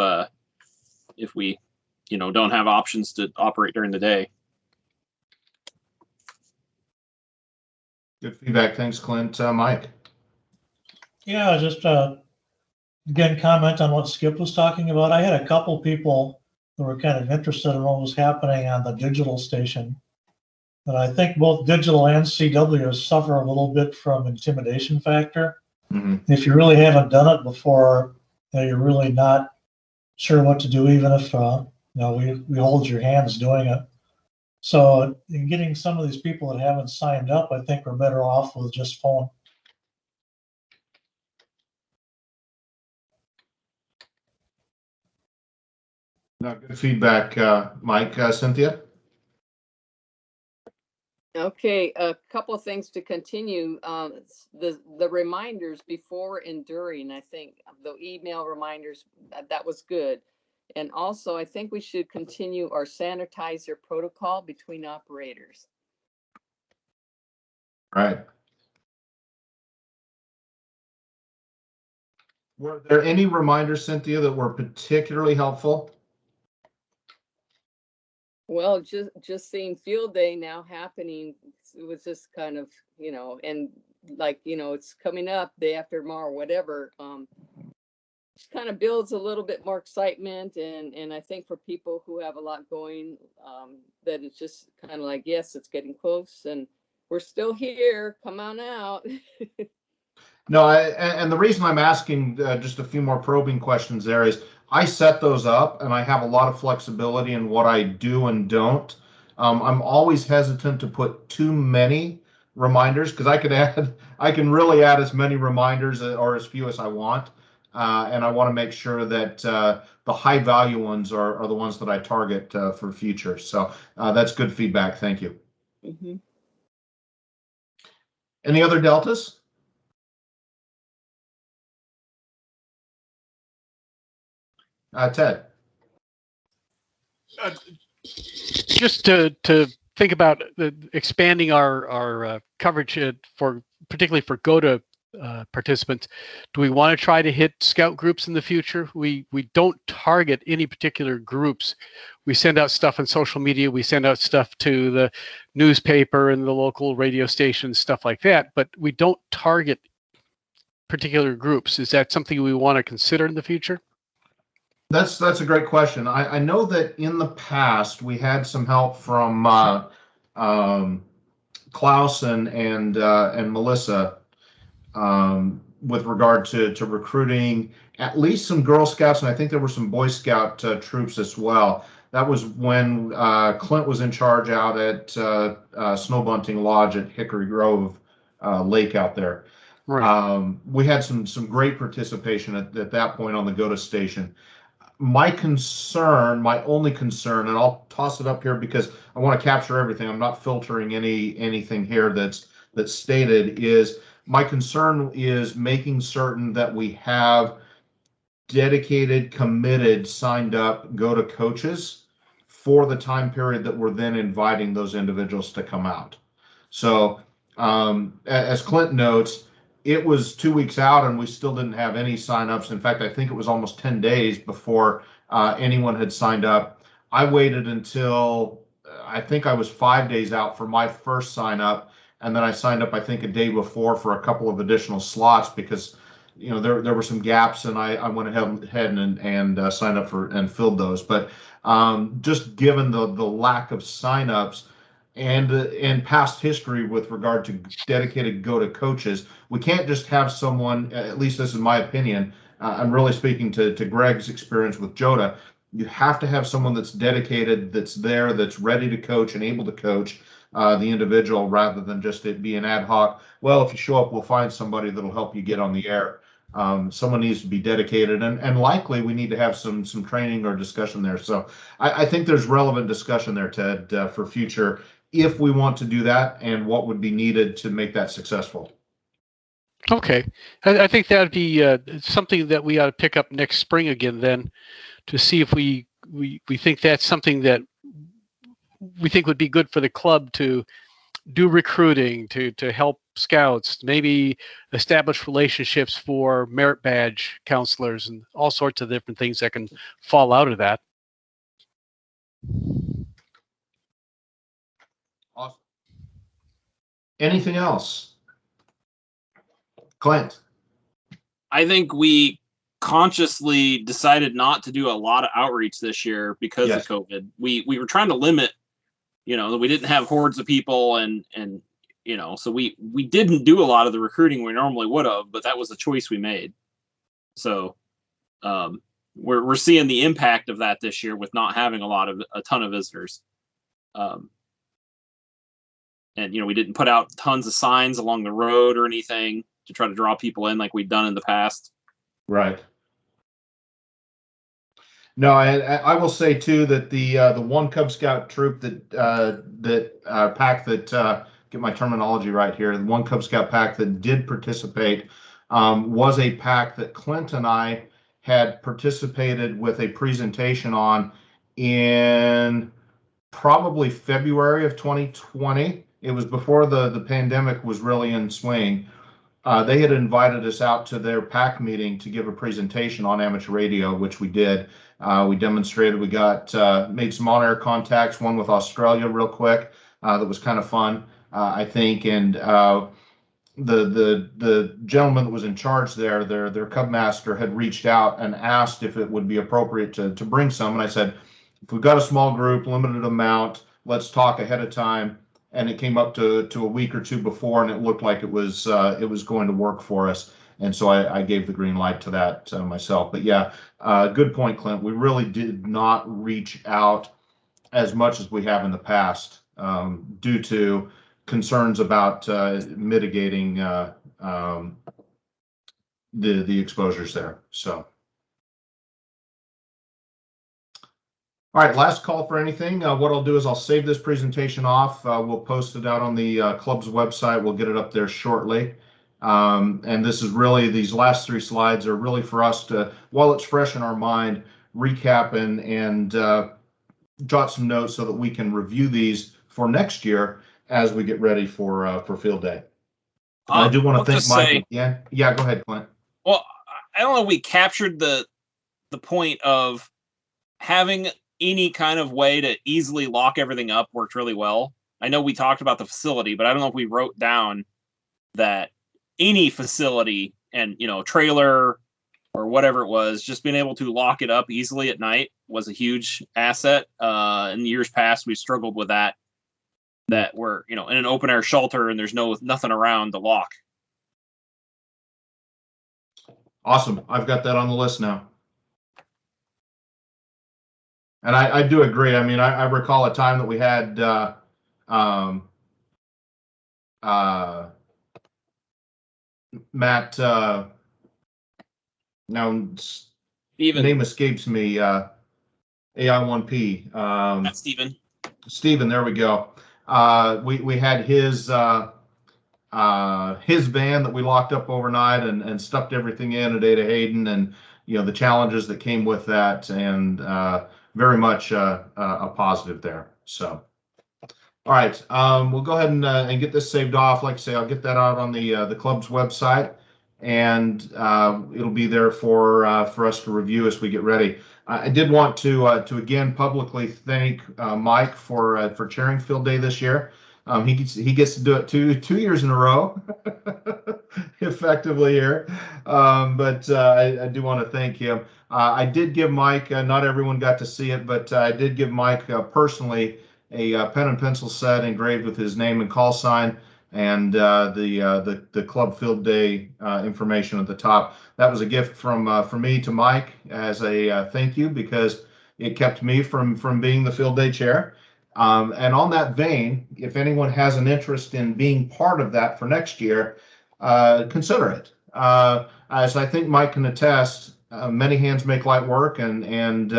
we, don't have options to operate during the day. Good feedback. Thanks, Clint. Mike. Yeah, just again, comment on what Skip was talking about. I had a couple people who were kind of interested in what was happening on the digital station. But I think both digital and CW suffer a little bit from intimidation factor. Mm-hmm. If you really haven't done it before, you're really not sure what to do, even if we hold your hands doing it. So in getting some of these people that haven't signed up, I think we're better off with just phone. No, good feedback, Mike. Cynthia? Okay, a couple of things to continue. The reminders before and during, I think the email reminders, that was good. And also, I think we should continue our sanitizer protocol between operators. Right. Were there any reminders, Cynthia, that were particularly helpful? Well, just seeing field day now happening, it was just kind of, and like, it's coming up day after tomorrow, whatever. Just kind of builds a little bit more excitement, and I think for people who have a lot going, that it's just kind of like, yes, it's getting close, and we're still here. Come on out. No, and the reason I'm asking just a few more probing questions there is I set those up and I have a lot of flexibility in what I do and don't. I'm always hesitant to put too many reminders because I can really add as many reminders or as few as I want. And I want to make sure that the high value ones are the ones that I target for future. So that's good feedback. Thank you. Mm-hmm. Any other deltas? Ted. Just to think about expanding our coverage particularly for GOTA participants, do we want to try to hit scout groups in the future? We don't target any particular groups. We send out stuff on social media. We send out stuff to the newspaper and the local radio stations, stuff like that. But we don't target particular groups. Is that something we want to consider in the future? That's a great question. I know that in the past we had some help from Klaus and Melissa with regard to recruiting at least some Girl Scouts, and I think there were some Boy Scout troops as well. That was when Clint was in charge out at Snow Bunting Lodge at Hickory Grove Lake out there. Right. We had some great participation at that point on the GOTA station. My only concern, and I'll toss it up here because I want to capture everything. I'm not filtering anything here that's stated. Is my concern is making certain that we have dedicated, committed, signed up GOTA coaches for the time period that we're then inviting those individuals to come out. So as Clint notes, it was 2 weeks out and we still didn't have any signups. In fact, I think it was almost 10 days before anyone had signed up. I waited until I think I was 5 days out for my first sign up. And then I signed up, I think, a day before for a couple of additional slots because, there were some gaps and I went ahead and signed up for and filled those. But just given the lack of signups, and past history with regard to dedicated GOTA coaches, we can't just have someone, at least this is my opinion, I'm really speaking to Greg's experience with JOTA, you have to have someone that's dedicated, that's there, that's ready to coach and able to coach the individual rather than just it be an ad hoc, well, if you show up, we'll find somebody that'll help you get on the air. Someone needs to be dedicated and likely we need to have some training or discussion there. So I think there's relevant discussion there, Ted, for future if we want to do that and what would be needed to make that successful. Okay. I think that would be something that we ought to pick up next spring again then to see if we think that's something that we think would be good for the club to do recruiting, to help scouts, maybe establish relationships for merit badge counselors and all sorts of different things that can fall out of that. Awesome. Anything else? Clint? I think we consciously decided not to do a lot of outreach this year because of COVID. We were trying to limit, that we didn't have hordes of people and so we didn't do a lot of the recruiting we normally would have, but that was a choice we made. So we're seeing the impact of that this year with not having a ton of visitors. And, we didn't put out tons of signs along the road or anything to try to draw people in like we'd done in the past. Right. No, I will say too that the one Cub Scout troop pack that get my terminology right here, the one Cub Scout pack that did participate was a pack that Clint and I had participated with a presentation on in probably February of 2020. It was before the pandemic was really in swing. They had invited us out to their PAC meeting to give a presentation on amateur radio, which we did. We demonstrated, we got made some on-air contacts, one with Australia real quick. That was kind of fun, I think. And the gentleman that was in charge there, their Cub Master, had reached out and asked if it would be appropriate to bring some. And I said, if we've got a small group, limited amount, let's talk ahead of time. And it came up to a week or two before, and it looked like it was going to work for us. And so I gave the green light to that myself. But yeah, good point, Clint. We really did not reach out as much as we have in the past due to concerns about mitigating the exposures there. So. All right, last call for anything. What I'll do is I'll save this presentation off. We'll post it out on the club's website. We'll get it up there shortly. And this is really, these last 3 slides are really for us to, while it's fresh in our mind, recap and jot some notes so that we can review these for next year as we get ready for Field Day. I do want to thank Mike. Yeah, go ahead, Clint. Well, I don't know if we captured the point of having any kind of way to easily lock everything up worked really well. I know we talked about the facility, but I don't know if we wrote down that any facility and, trailer or whatever it was, just being able to lock it up easily at night was a huge asset. In years past, we struggled with that we're, in an open air shelter and there's nothing around to lock. Awesome. I've got that on the list now. And I do agree. I mean, I recall a time that we had Matt, now Steven. Name escapes me, AI1P. That's Steven, there we go. We had his van that we locked up overnight and stuffed everything in at Ada Hayden, and the challenges that came with that, and very much a positive there. So, all right, we'll go ahead and get this saved off. Like I say, I'll get that out on the club's website, and it'll be there for us to review as we get ready. I did want to again publicly thank Mike for chairing Field Day this year. He gets to do it two years in a row, effectively here. But I do want to thank him. I did give Mike, not everyone got to see it, but I did give Mike personally a pen and pencil set engraved with his name and call sign, and the Club Field Day information at the top. That was a gift from me to Mike as a thank you, because it kept me from being the Field Day chair. And on that vein, if anyone has an interest in being part of that for next year, consider it. As I think Mike can attest, many hands make light work, and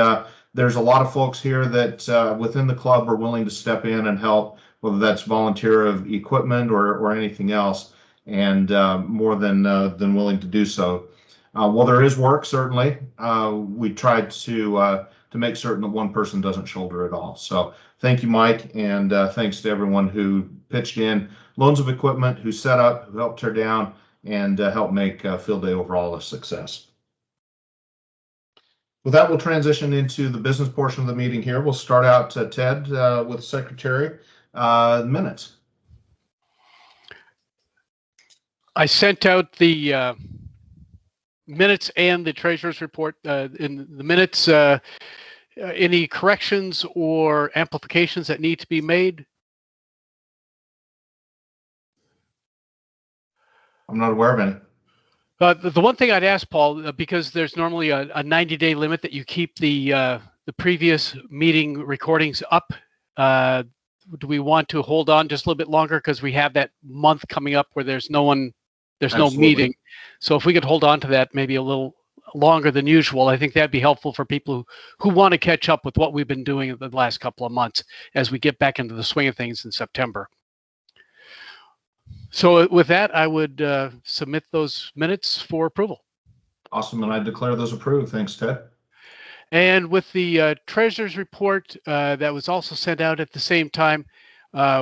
there's a lot of folks here that within the club are willing to step in and help, whether that's volunteer of equipment or anything else, and more than willing to do so. While there is work, certainly, we tried to make certain that one person doesn't shoulder it all. So thank you, Mike, and thanks to everyone who pitched in loans of equipment, who set up, who helped tear down, and helped make Field Day overall a success. With that, we'll transition into the business portion of the meeting here. We'll start out, Ted, with Secretary minutes. I sent out the minutes and the treasurer's report. In the minutes, any corrections or amplifications that need to be made? I'm not aware of any. The one thing I'd ask, Paul, because there's normally a 90-day limit that you keep the previous meeting recordings up. Do we want to hold on just a little bit longer, because we have that month coming up where there's no meeting? So if we could hold on to that maybe a little longer than usual. I think that'd be helpful for people who want to catch up with what we've been doing in the last couple of months as we get back into the swing of things in September. So with that, I would submit those minutes for approval. Awesome, and I declare those approved. Thanks, Ted. And with the treasurer's report that was also sent out at the same time,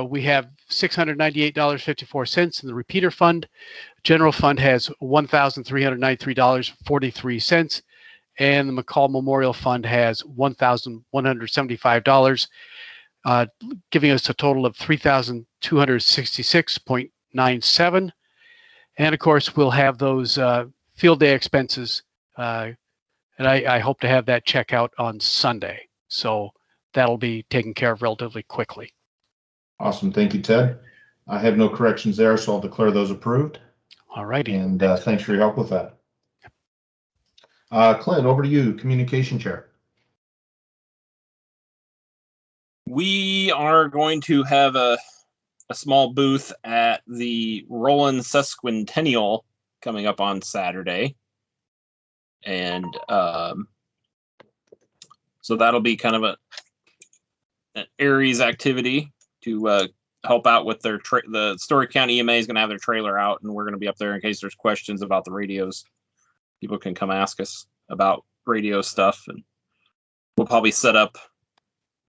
we have $698.54 in the repeater fund. General fund has $1,393.43, and the McCall Memorial Fund has $1,175, giving us a total of $3,266.97. And of course, we'll have those field day expenses, and I hope to have that check out on Sunday. So that'll be taken care of relatively quickly. Awesome. Thank you, Ted. I have no corrections there, so I'll declare those approved. All righty. And thanks for your help with that. Clint, over to you, Communication Chair. We are going to have a small booth at the Roland Sesquicentennial coming up on Saturday. And so that'll be kind of an Aries activity to help out with their the Story County EMA is going to have their trailer out, and we're going to be up there in case there's questions about the radios. People can come ask us about radio stuff, and we'll probably set up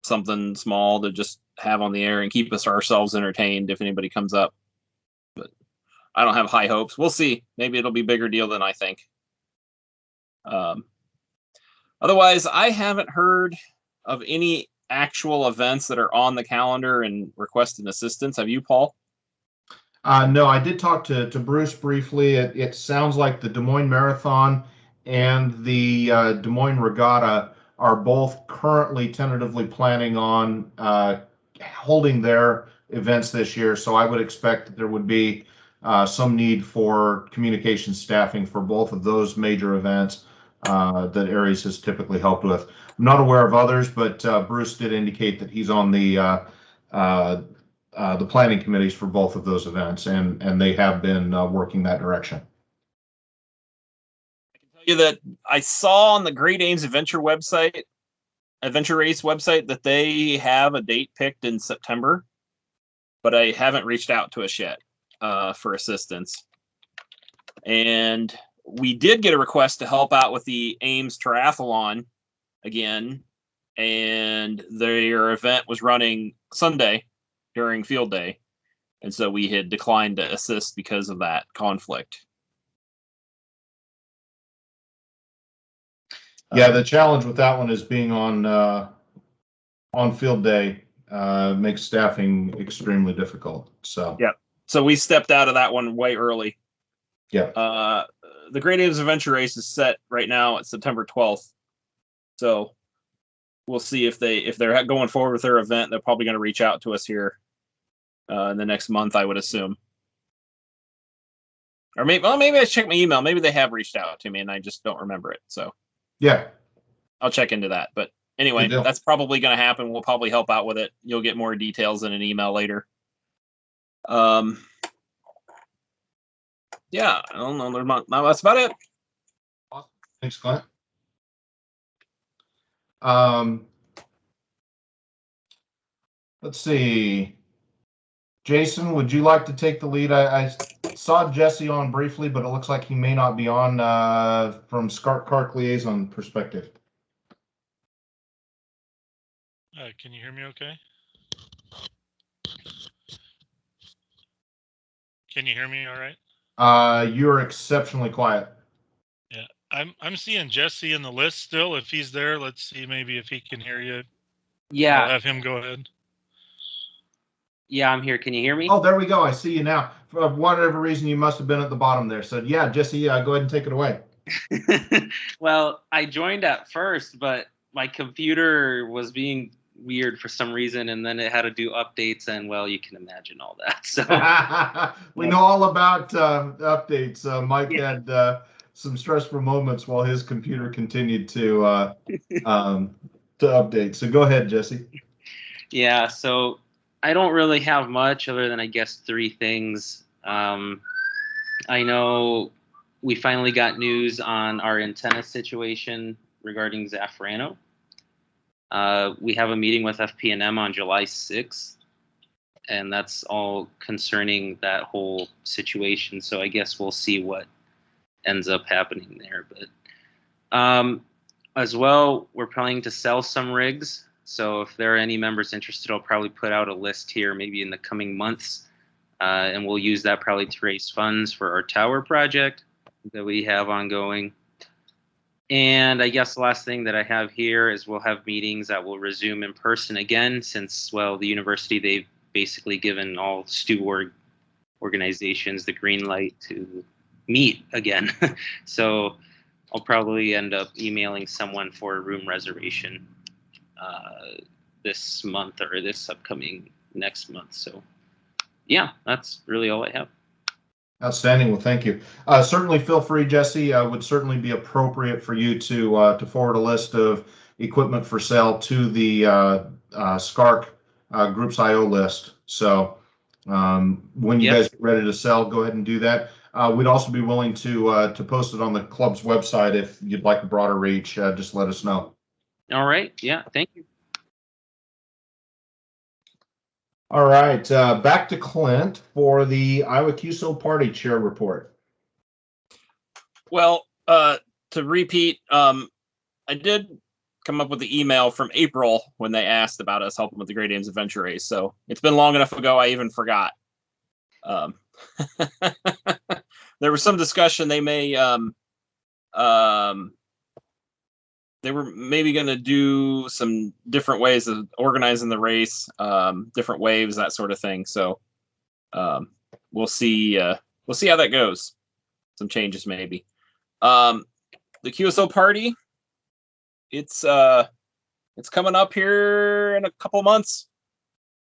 something small to just have on the air and keep us ourselves entertained if anybody comes up. But I don't have high hopes. We'll see. Maybe it'll be a bigger deal than I think. Otherwise, I haven't heard of any actual events that are on the calendar and requesting assistance. Have you, Paul? No, I did talk to Bruce briefly. It sounds like the Des Moines Marathon and the Des Moines Regatta are both currently tentatively planning on holding their events this year. So I would expect that there would be some need for communication staffing for both of those major events that Aries has typically helped with. I'm not aware of others, but Bruce did indicate that he's on the planning committees for both of those events, and they have been working that direction. I can tell you that I saw on the Great Ames Adventure Race website, that they have a date picked in September, but I haven't reached out to us yet for assistance. And we did get a request to help out with the Ames Triathlon again, and their event was running Sunday during field day, and so we had declined to assist because of that conflict. Yeah, the challenge with that one is being on field day makes staffing extremely difficult. So yeah, so we stepped out of that one way early. Yeah. The Great Ames Adventure Race is set right now at September 12th. So we'll see if they're going forward with their event. They're probably going to reach out to us here in the next month, I would assume. Or maybe I check my email. Maybe they have reached out to me and I just don't remember it. So yeah, I'll check into that. But anyway, that's probably going to happen. We'll probably help out with it. You'll get more details in an email later. Yeah, I don't know. No, that's about it. Awesome. Thanks, Clint. Let's see. Jason, would you like to take the lead? I saw Jesse on briefly, but it looks like he may not be on from SCARC liaison perspective. Can you hear me okay? Can you hear me all right? You're exceptionally quiet. Yeah, I'm seeing Jesse in the list still. If he's there, let's see maybe if he can hear you. Yeah. I'll have him go ahead. Yeah, I'm here. Can you hear me? Oh, there we go. I see you now. For whatever reason, you must have been at the bottom there. So yeah, Jesse, go ahead and take it away. Well, I joined at first, but my computer was being weird for some reason, and then it had to do updates, and well, you can imagine all that. So we know all about updates. Mike had some stressful moments while his computer continued to update. So go ahead, Jesse. Yeah, so I don't really have much other than I guess 3 things. I know we finally got news on our antenna situation regarding Zafrano. We have a meeting with FP&M on July 6th, and that's all concerning that whole situation. So I guess we'll see what ends up happening there. But as well, we're planning to sell some rigs. So if there are any members interested, I'll probably put out a list here maybe in the coming months. And we'll use that probably to raise funds for our tower project that we have ongoing. And I guess the last thing that I have here is we'll have meetings that will resume in person again, since, well, the university, they've basically given all steward organizations the green light to meet again. So I'll probably end up emailing someone for a room reservation this month or this upcoming next month. So yeah, that's really all I have. Outstanding. Well, thank you. Certainly feel free, Jesse. Would certainly be appropriate for you to forward a list of equipment for sale to the SCARC Groups IO list. So when you guys get ready to sell, go ahead and do that. We'd also be willing to post it on the club's website if you'd like a broader reach. Just let us know. All right. Yeah. Thank you. All right. Back to Clint for the Iowa QSO Party Chair report. Well, to repeat, I did come up with the email from April when they asked about us helping with the Great Ames Adventure Race. So it's been long enough ago I even forgot. There was some discussion they may they were maybe going to do some different ways of organizing the race, different waves, that sort of thing. So we'll see how that goes. Some changes maybe. The QSO party, it's coming up here in a couple months.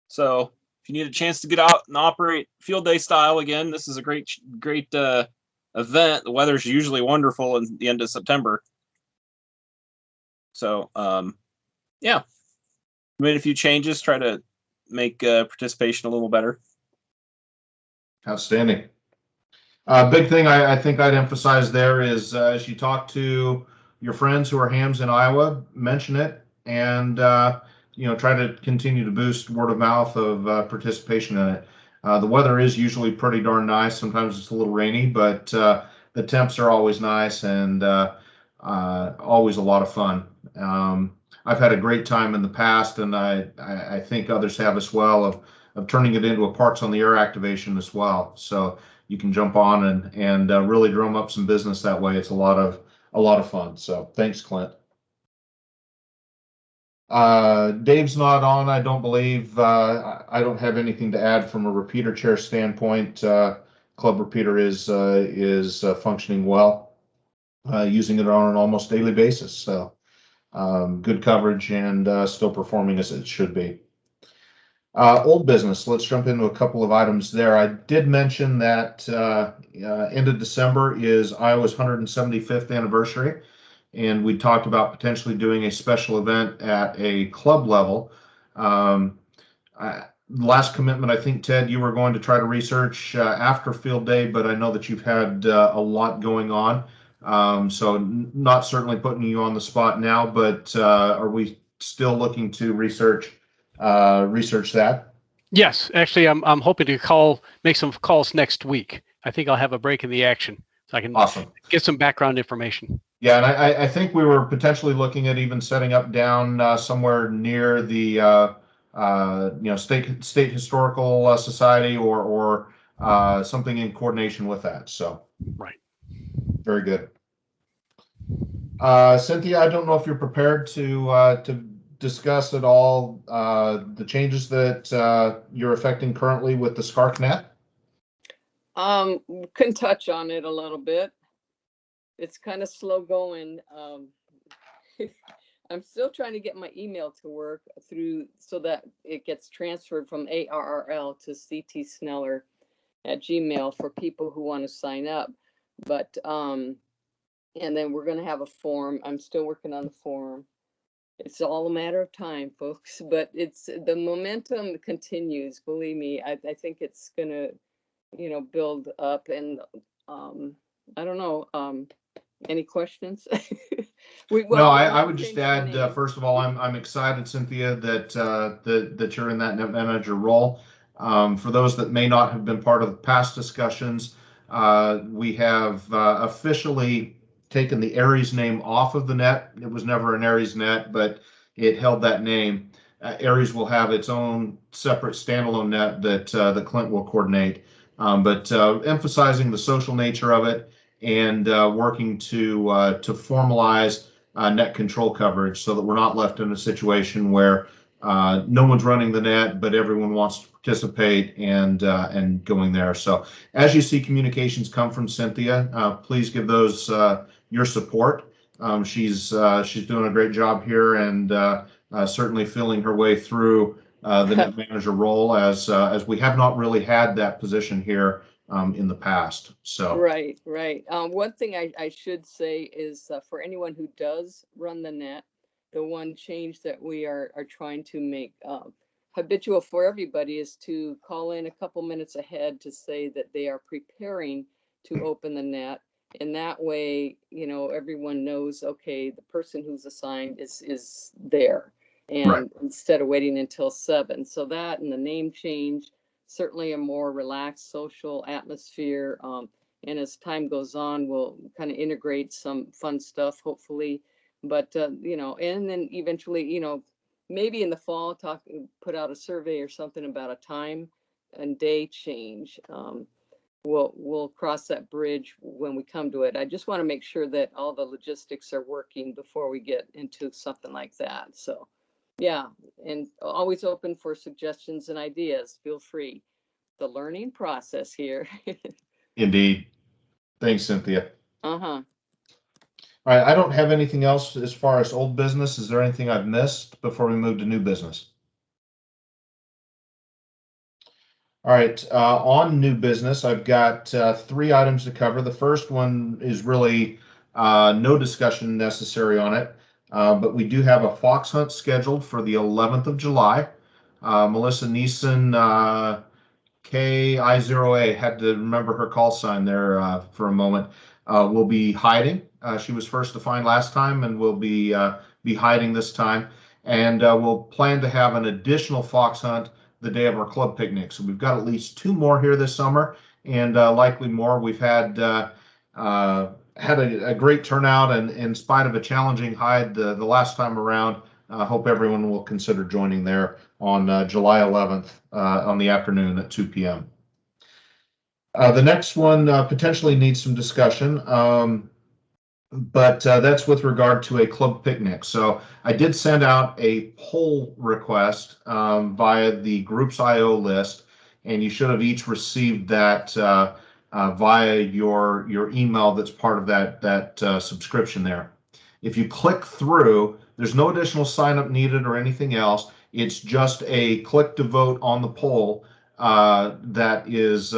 So if you need a chance to get out and operate field day style again, this is a great event. The weather's usually wonderful in the end of September. So yeah, made a few changes, try to make participation a little better. Outstanding. Big thing I think I'd emphasize there is as you talk to your friends who are hams in Iowa, mention it, and try to continue to boost word of mouth of participation in it. The weather is usually pretty darn nice. Sometimes it's a little rainy, but the temps are always nice and always a lot of fun. I've had a great time in the past, and I think others have as well, of turning it into a Parks on the Air activation as well. So you can jump on and really drum up some business that way. It's a lot of fun. So thanks, Clint. Dave's not on, I don't believe. I don't have anything to add from a repeater chair standpoint. Club repeater is functioning well, using it on an almost daily basis. So good coverage and still performing as it should be. Old business, let's jump into a couple of items there. I did mention that end of December is Iowa's 175th anniversary, and we talked about potentially doing a special event at a club level. Last commitment, I think, Ted, you were going to try to research after field day, but I know that you've had a lot going on. So not certainly putting you on the spot now, but are we still looking to research that? Yes, actually, I'm hoping to make some calls next week. I think I'll have a break in the action so I can get some background information. Yeah, and I think we were potentially looking at even setting up down somewhere near the State Historical Society or something in coordination with that. So right, very good. Cynthia, I don't know if you're prepared to discuss at all the changes that you're affecting currently with the SCARC net. Can touch on it a little bit. It's kind of slow going. I'm still trying to get my email to work through so that it gets transferred from ARRL to ctsneller@gmail for people who want to sign up. But and then we're going to have a form. I'm still working on the form. It's all a matter of time, folks, but the momentum continues. Believe me, I think it's going to, build up, and I don't know. Any questions? No, I have would just changed the add, name. first of all, I'm excited, Cynthia, that you're in that net manager role. For those that may not have been part of the past discussions, we have officially taken the Aries name off of the net. It was never an Aries net, but it held that name. Aries will have its own separate standalone net that Clint will coordinate. But emphasizing the social nature of it and working to formalize net control coverage so that we're not left in a situation where no one's running the net, but everyone wants to participate and going there. So as you see communications come from Cynthia, please give those your support. She's doing a great job here and certainly feeling her way through the net manager role as we have not really had that position here in the past. So Right. One thing I should say is for anyone who does run the net, the one change that we are trying to make habitual for everybody is to call in a couple minutes ahead to say that they are preparing to open the net. And that way, everyone knows, okay, the person who's assigned is there. And Right. instead of waiting until 7. So that and the name change, certainly a more relaxed social atmosphere. And as time goes on, we'll kind of integrate some fun stuff, hopefully. But, and then eventually, maybe in the fall, put out a survey or something about a time and day change. We'll cross that bridge when we come to it. I just want to make sure that all the logistics are working before we get into something like that. So, yeah, and always open for suggestions and ideas. Feel free. The learning process here. indeed. Thanks, Cynthia. Uh-huh. All right, I don't have anything else as far as old business. Is there anything I've missed before we move to new business? All right, on new business, I've got 3 items to cover. The first one is really no discussion necessary on it, but we do have a fox hunt scheduled for the 11th of July. Melissa Neeson, KI0A, had to remember her call sign there for a moment, will be hiding. She was first to find last time and will be hiding this time. And we'll plan to have an additional fox hunt the day of our club picnic. So we've got at least 2 more here this summer and likely more. We've had a great turnout, and in spite of a challenging hide the last time around, I hope everyone will consider joining there on July 11th on the afternoon at 2 p.m. The next one potentially needs some discussion, but that's with regard to a club picnic. So I did send out a poll request via the Groups IO list, and you should have each received that via your email that's part of that subscription there. If you click through, there's no additional sign up needed or anything else. It's just a click to vote on the poll that is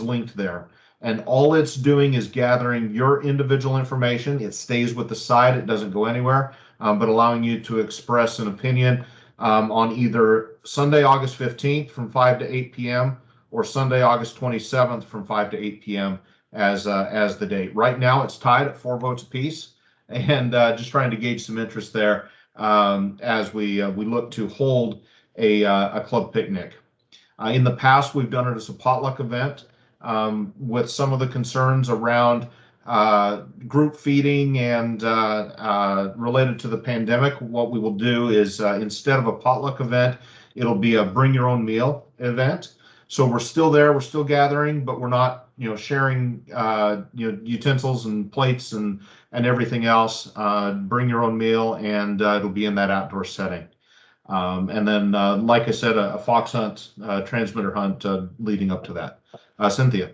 linked there. And all it's doing is gathering your individual information. It stays with the site. It doesn't go anywhere, but allowing you to express an opinion on either Sunday, August 15th from 5 to 8 p.m. or Sunday, August 27th from 5 to 8 p.m. as the date. Right now, it's tied at 4 votes apiece, and just trying to gauge some interest there as we look to hold a club picnic. In the past, we've done it as a potluck event. With some of the concerns around group feeding and related to the pandemic, what we will do is instead of a potluck event, it'll be a bring your own meal event. So we're still there, we're still gathering, but we're not, sharing, utensils and plates and everything else. Bring your own meal, and it'll be in that outdoor setting. And then, like I said, a fox hunt, transmitter hunt leading up to that. Cynthia.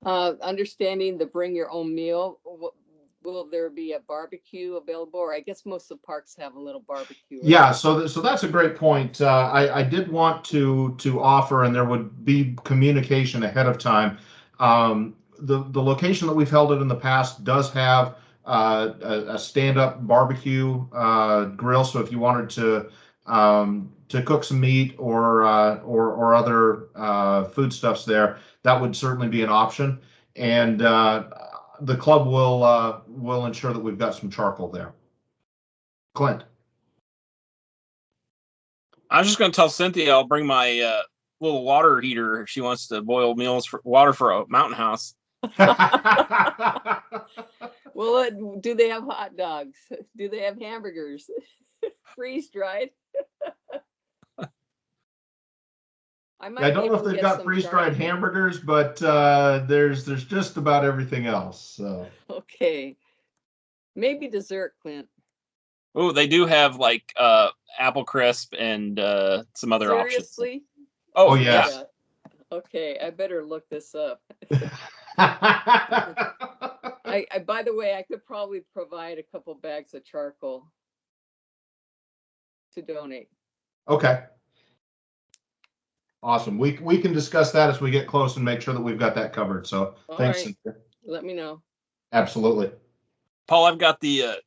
Understanding the bring your own meal, will there be a barbecue available? Or I guess most of the parks have a little barbecue. Right? Yeah, so that's a great point. I did want to offer, and there would be communication ahead of time. The location that we've held it in the past does have a stand-up barbecue grill. So if you wanted to cook some meat or other foodstuffs there, that would certainly be an option. and the club will ensure that we've got some charcoal there. Clint. I was just going to tell Cynthia I'll bring my little water heater if she wants to boil water for a mountain house. Well, do they have hot dogs? Do they have hamburgers? Freeze dried? I don't know if they've got freeze-dried hamburgers, but there's just about everything else. So. Okay, maybe dessert, Clint. Oh, they do have like apple crisp and some other options. Seriously? Oh yes. Yeah. Okay, I better look this up. I by the way, I could probably provide a couple bags of charcoal to donate. Okay. Awesome. We can discuss that as we get close and make sure that we've got that covered. So thanks. Right. Let me know. Absolutely. Paul, I've got the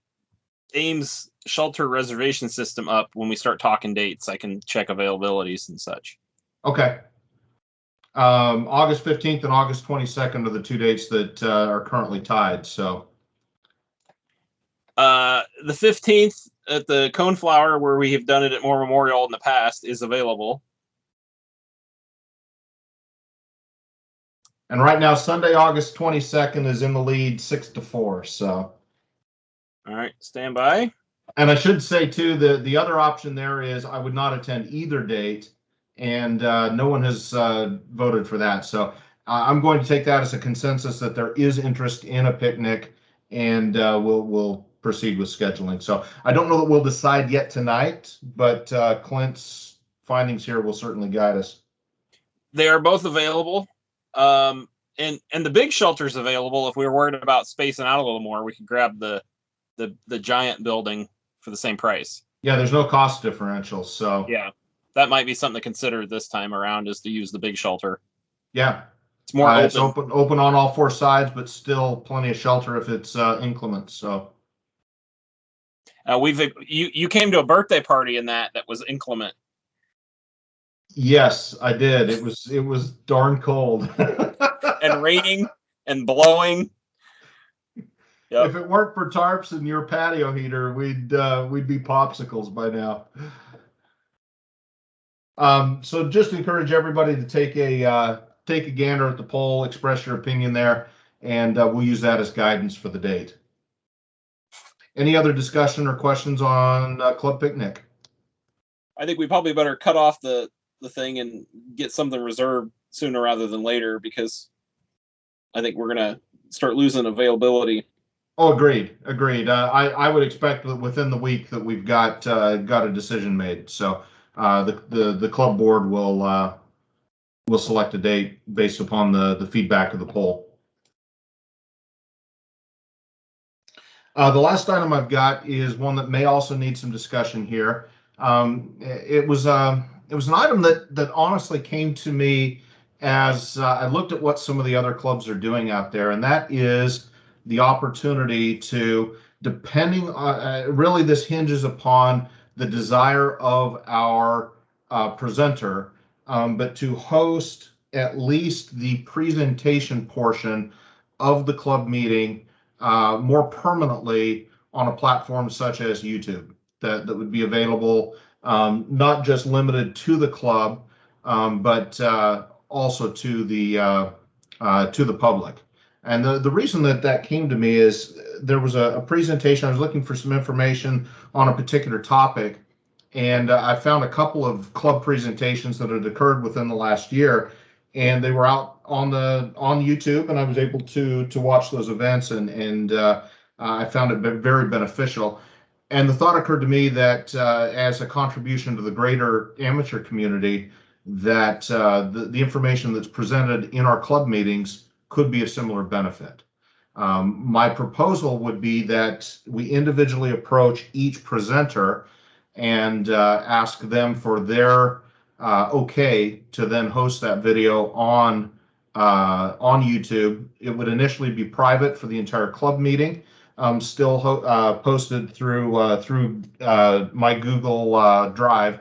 Ames shelter reservation system up. When we start talking dates, I can check availabilities and such. Okay. August 15th and August 22nd are the 2 dates that are currently tied. So the 15th at the Coneflower, where we have done it at Moore Memorial in the past, is available. And right now, Sunday, August 22nd is in the lead 6-4. So. All right, stand by. And I should say too, the other option there is I would not attend either date, and no one has voted for that. So I'm going to take that as a consensus that there is interest in a picnic, and we'll proceed with scheduling. So I don't know that we'll decide yet tonight, but Clint's findings here will certainly guide us. They are both available. And the big shelter's available. If we were worried about spacing out a little more, we could grab the giant building for the same price. Yeah, there's no cost differential. So yeah, that might be something to consider this time around, is to use the big shelter. Yeah. It's more open. It's open on all 4 sides, but still plenty of shelter if it's inclement. So you came to a birthday party in that was inclement. Yes, I did. It was darn cold. And raining and blowing. Yep. If it weren't for tarps and your patio heater, we'd be popsicles by now. So just encourage everybody to take a gander at the poll, express your opinion there, and we'll use that as guidance for the date. Any other discussion or questions on Club Picnic? I think we probably better cut off the thing and get something reserved sooner rather than later, because I think we're going to start losing availability. Oh, agreed. I would expect that within the week that we've got a decision made. So the club board will select a date based upon the feedback of the poll. The last item I've got is one that may also need some discussion here. It was an item that honestly came to me as I looked at what some of the other clubs are doing out there, and that is the opportunity to, depending on, really this hinges upon the desire of our presenter, but to host at least the presentation portion of the club meeting more permanently on a platform such as YouTube that would be available, not just limited to the club, but also to the public. And the reason that came to me is there was a presentation. I was looking for some information on a particular topic, and I found a couple of club presentations that had occurred within the last year, and they were out on YouTube, and I was able to watch those events, and I found it very beneficial. And the thought occurred to me that as a contribution to the greater amateur community, that the information that's presented in our club meetings could be a similar benefit. My proposal would be that we individually approach each presenter and ask them for their okay to then host that video on YouTube. It would initially be private for the entire club meeting, still posted through my Google Drive,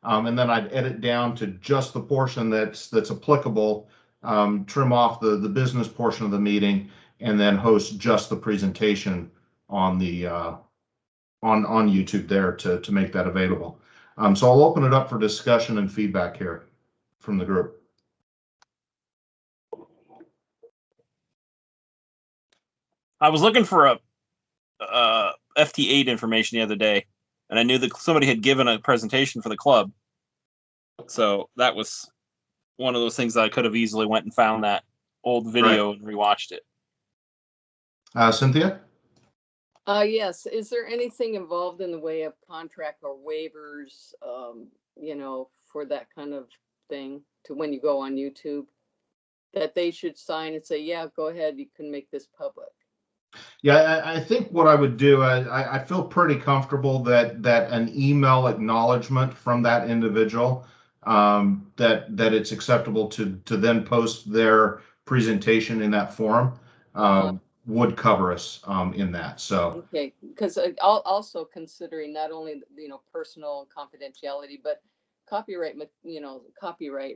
and then I'd edit down to just the portion that's applicable trim off the business portion of the meeting, and then host just the presentation on the on YouTube there to make that available. So I'll open it up for discussion and feedback here from the group. I was looking for a FT8 information the other day, and I knew that somebody had given a presentation for the club. So that was one of those things that I could have easily went and found that old video and rewatched it. Cynthia? Yes. Is there anything involved in the way of contract or waivers, for that kind of thing to when you go on YouTube that they should sign and say, yeah, go ahead, you can make this public? Yeah, I think what I would do, I feel pretty comfortable that an email acknowledgement from that individual, that it's acceptable to then post their presentation in that forum, would cover us in that. So okay, because also considering not only personal confidentiality, but copyright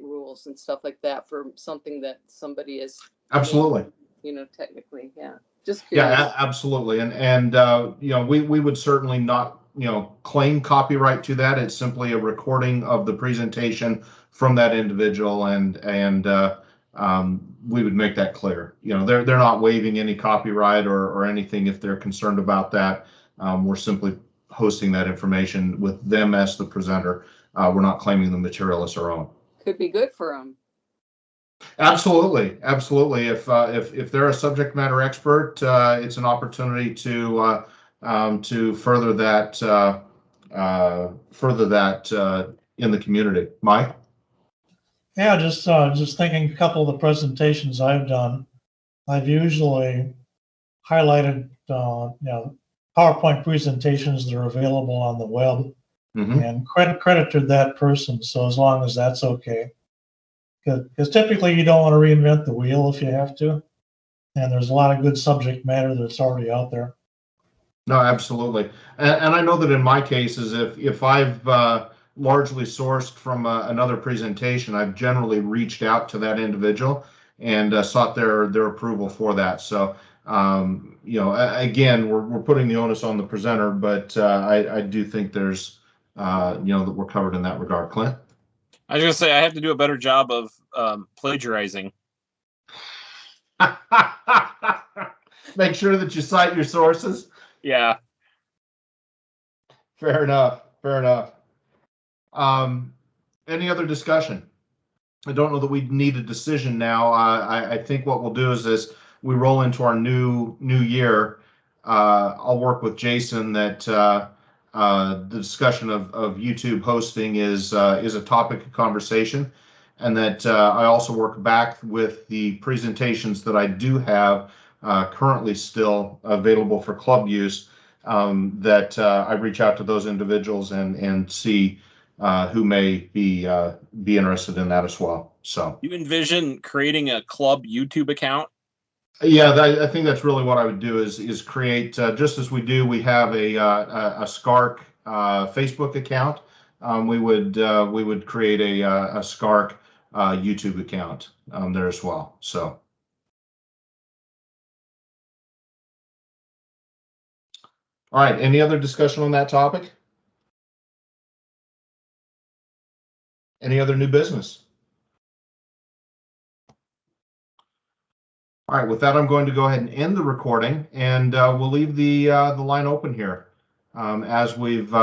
rules and stuff like that for something that somebody is absolutely, technically, yeah. Just curious. Yeah, absolutely. And we would certainly not, claim copyright to that. It's simply a recording of the presentation from that individual, and we would make that clear. They're not waiving any copyright or anything if they're concerned about that. We're simply hosting that information with them as the presenter. We're not claiming the material as our own. Could be good for them. Absolutely. If they're a subject matter expert, it's an opportunity to further that in the community. Mike? Yeah, just thinking a couple of the presentations I've done, I've usually highlighted PowerPoint presentations that are available on the web, and credited that person. So as long as that's okay. Because typically you don't want to reinvent the wheel if you have to, and there's a lot of good subject matter that's already out there. No, absolutely, and I know that in my cases, if I've largely sourced from another presentation, I've generally reached out to that individual and sought their approval for that. So again, we're putting the onus on the presenter, but I do think there's that we're covered in that regard. Clint? I was going to say, I have to do a better job of plagiarizing. Make sure that you cite your sources. Yeah. Fair enough. Any other discussion? I don't know that we need a decision now. I think what we'll do is as we roll into our new year, I'll work with Jason that the discussion of YouTube hosting is a topic of conversation, and that I also work back with the presentations that I do have currently still available for club use, that I reach out to those individuals and see who may be interested in that as well. So you envision creating a club YouTube account? Yeah, I think that's really what I would do is create, just as we have a SCARC Facebook account. We would create a SCARC YouTube account there as well. So. All right, any other discussion on that topic? Any other new business? All right, with that, I'm going to go ahead and end the recording, and we'll leave the line open here as we've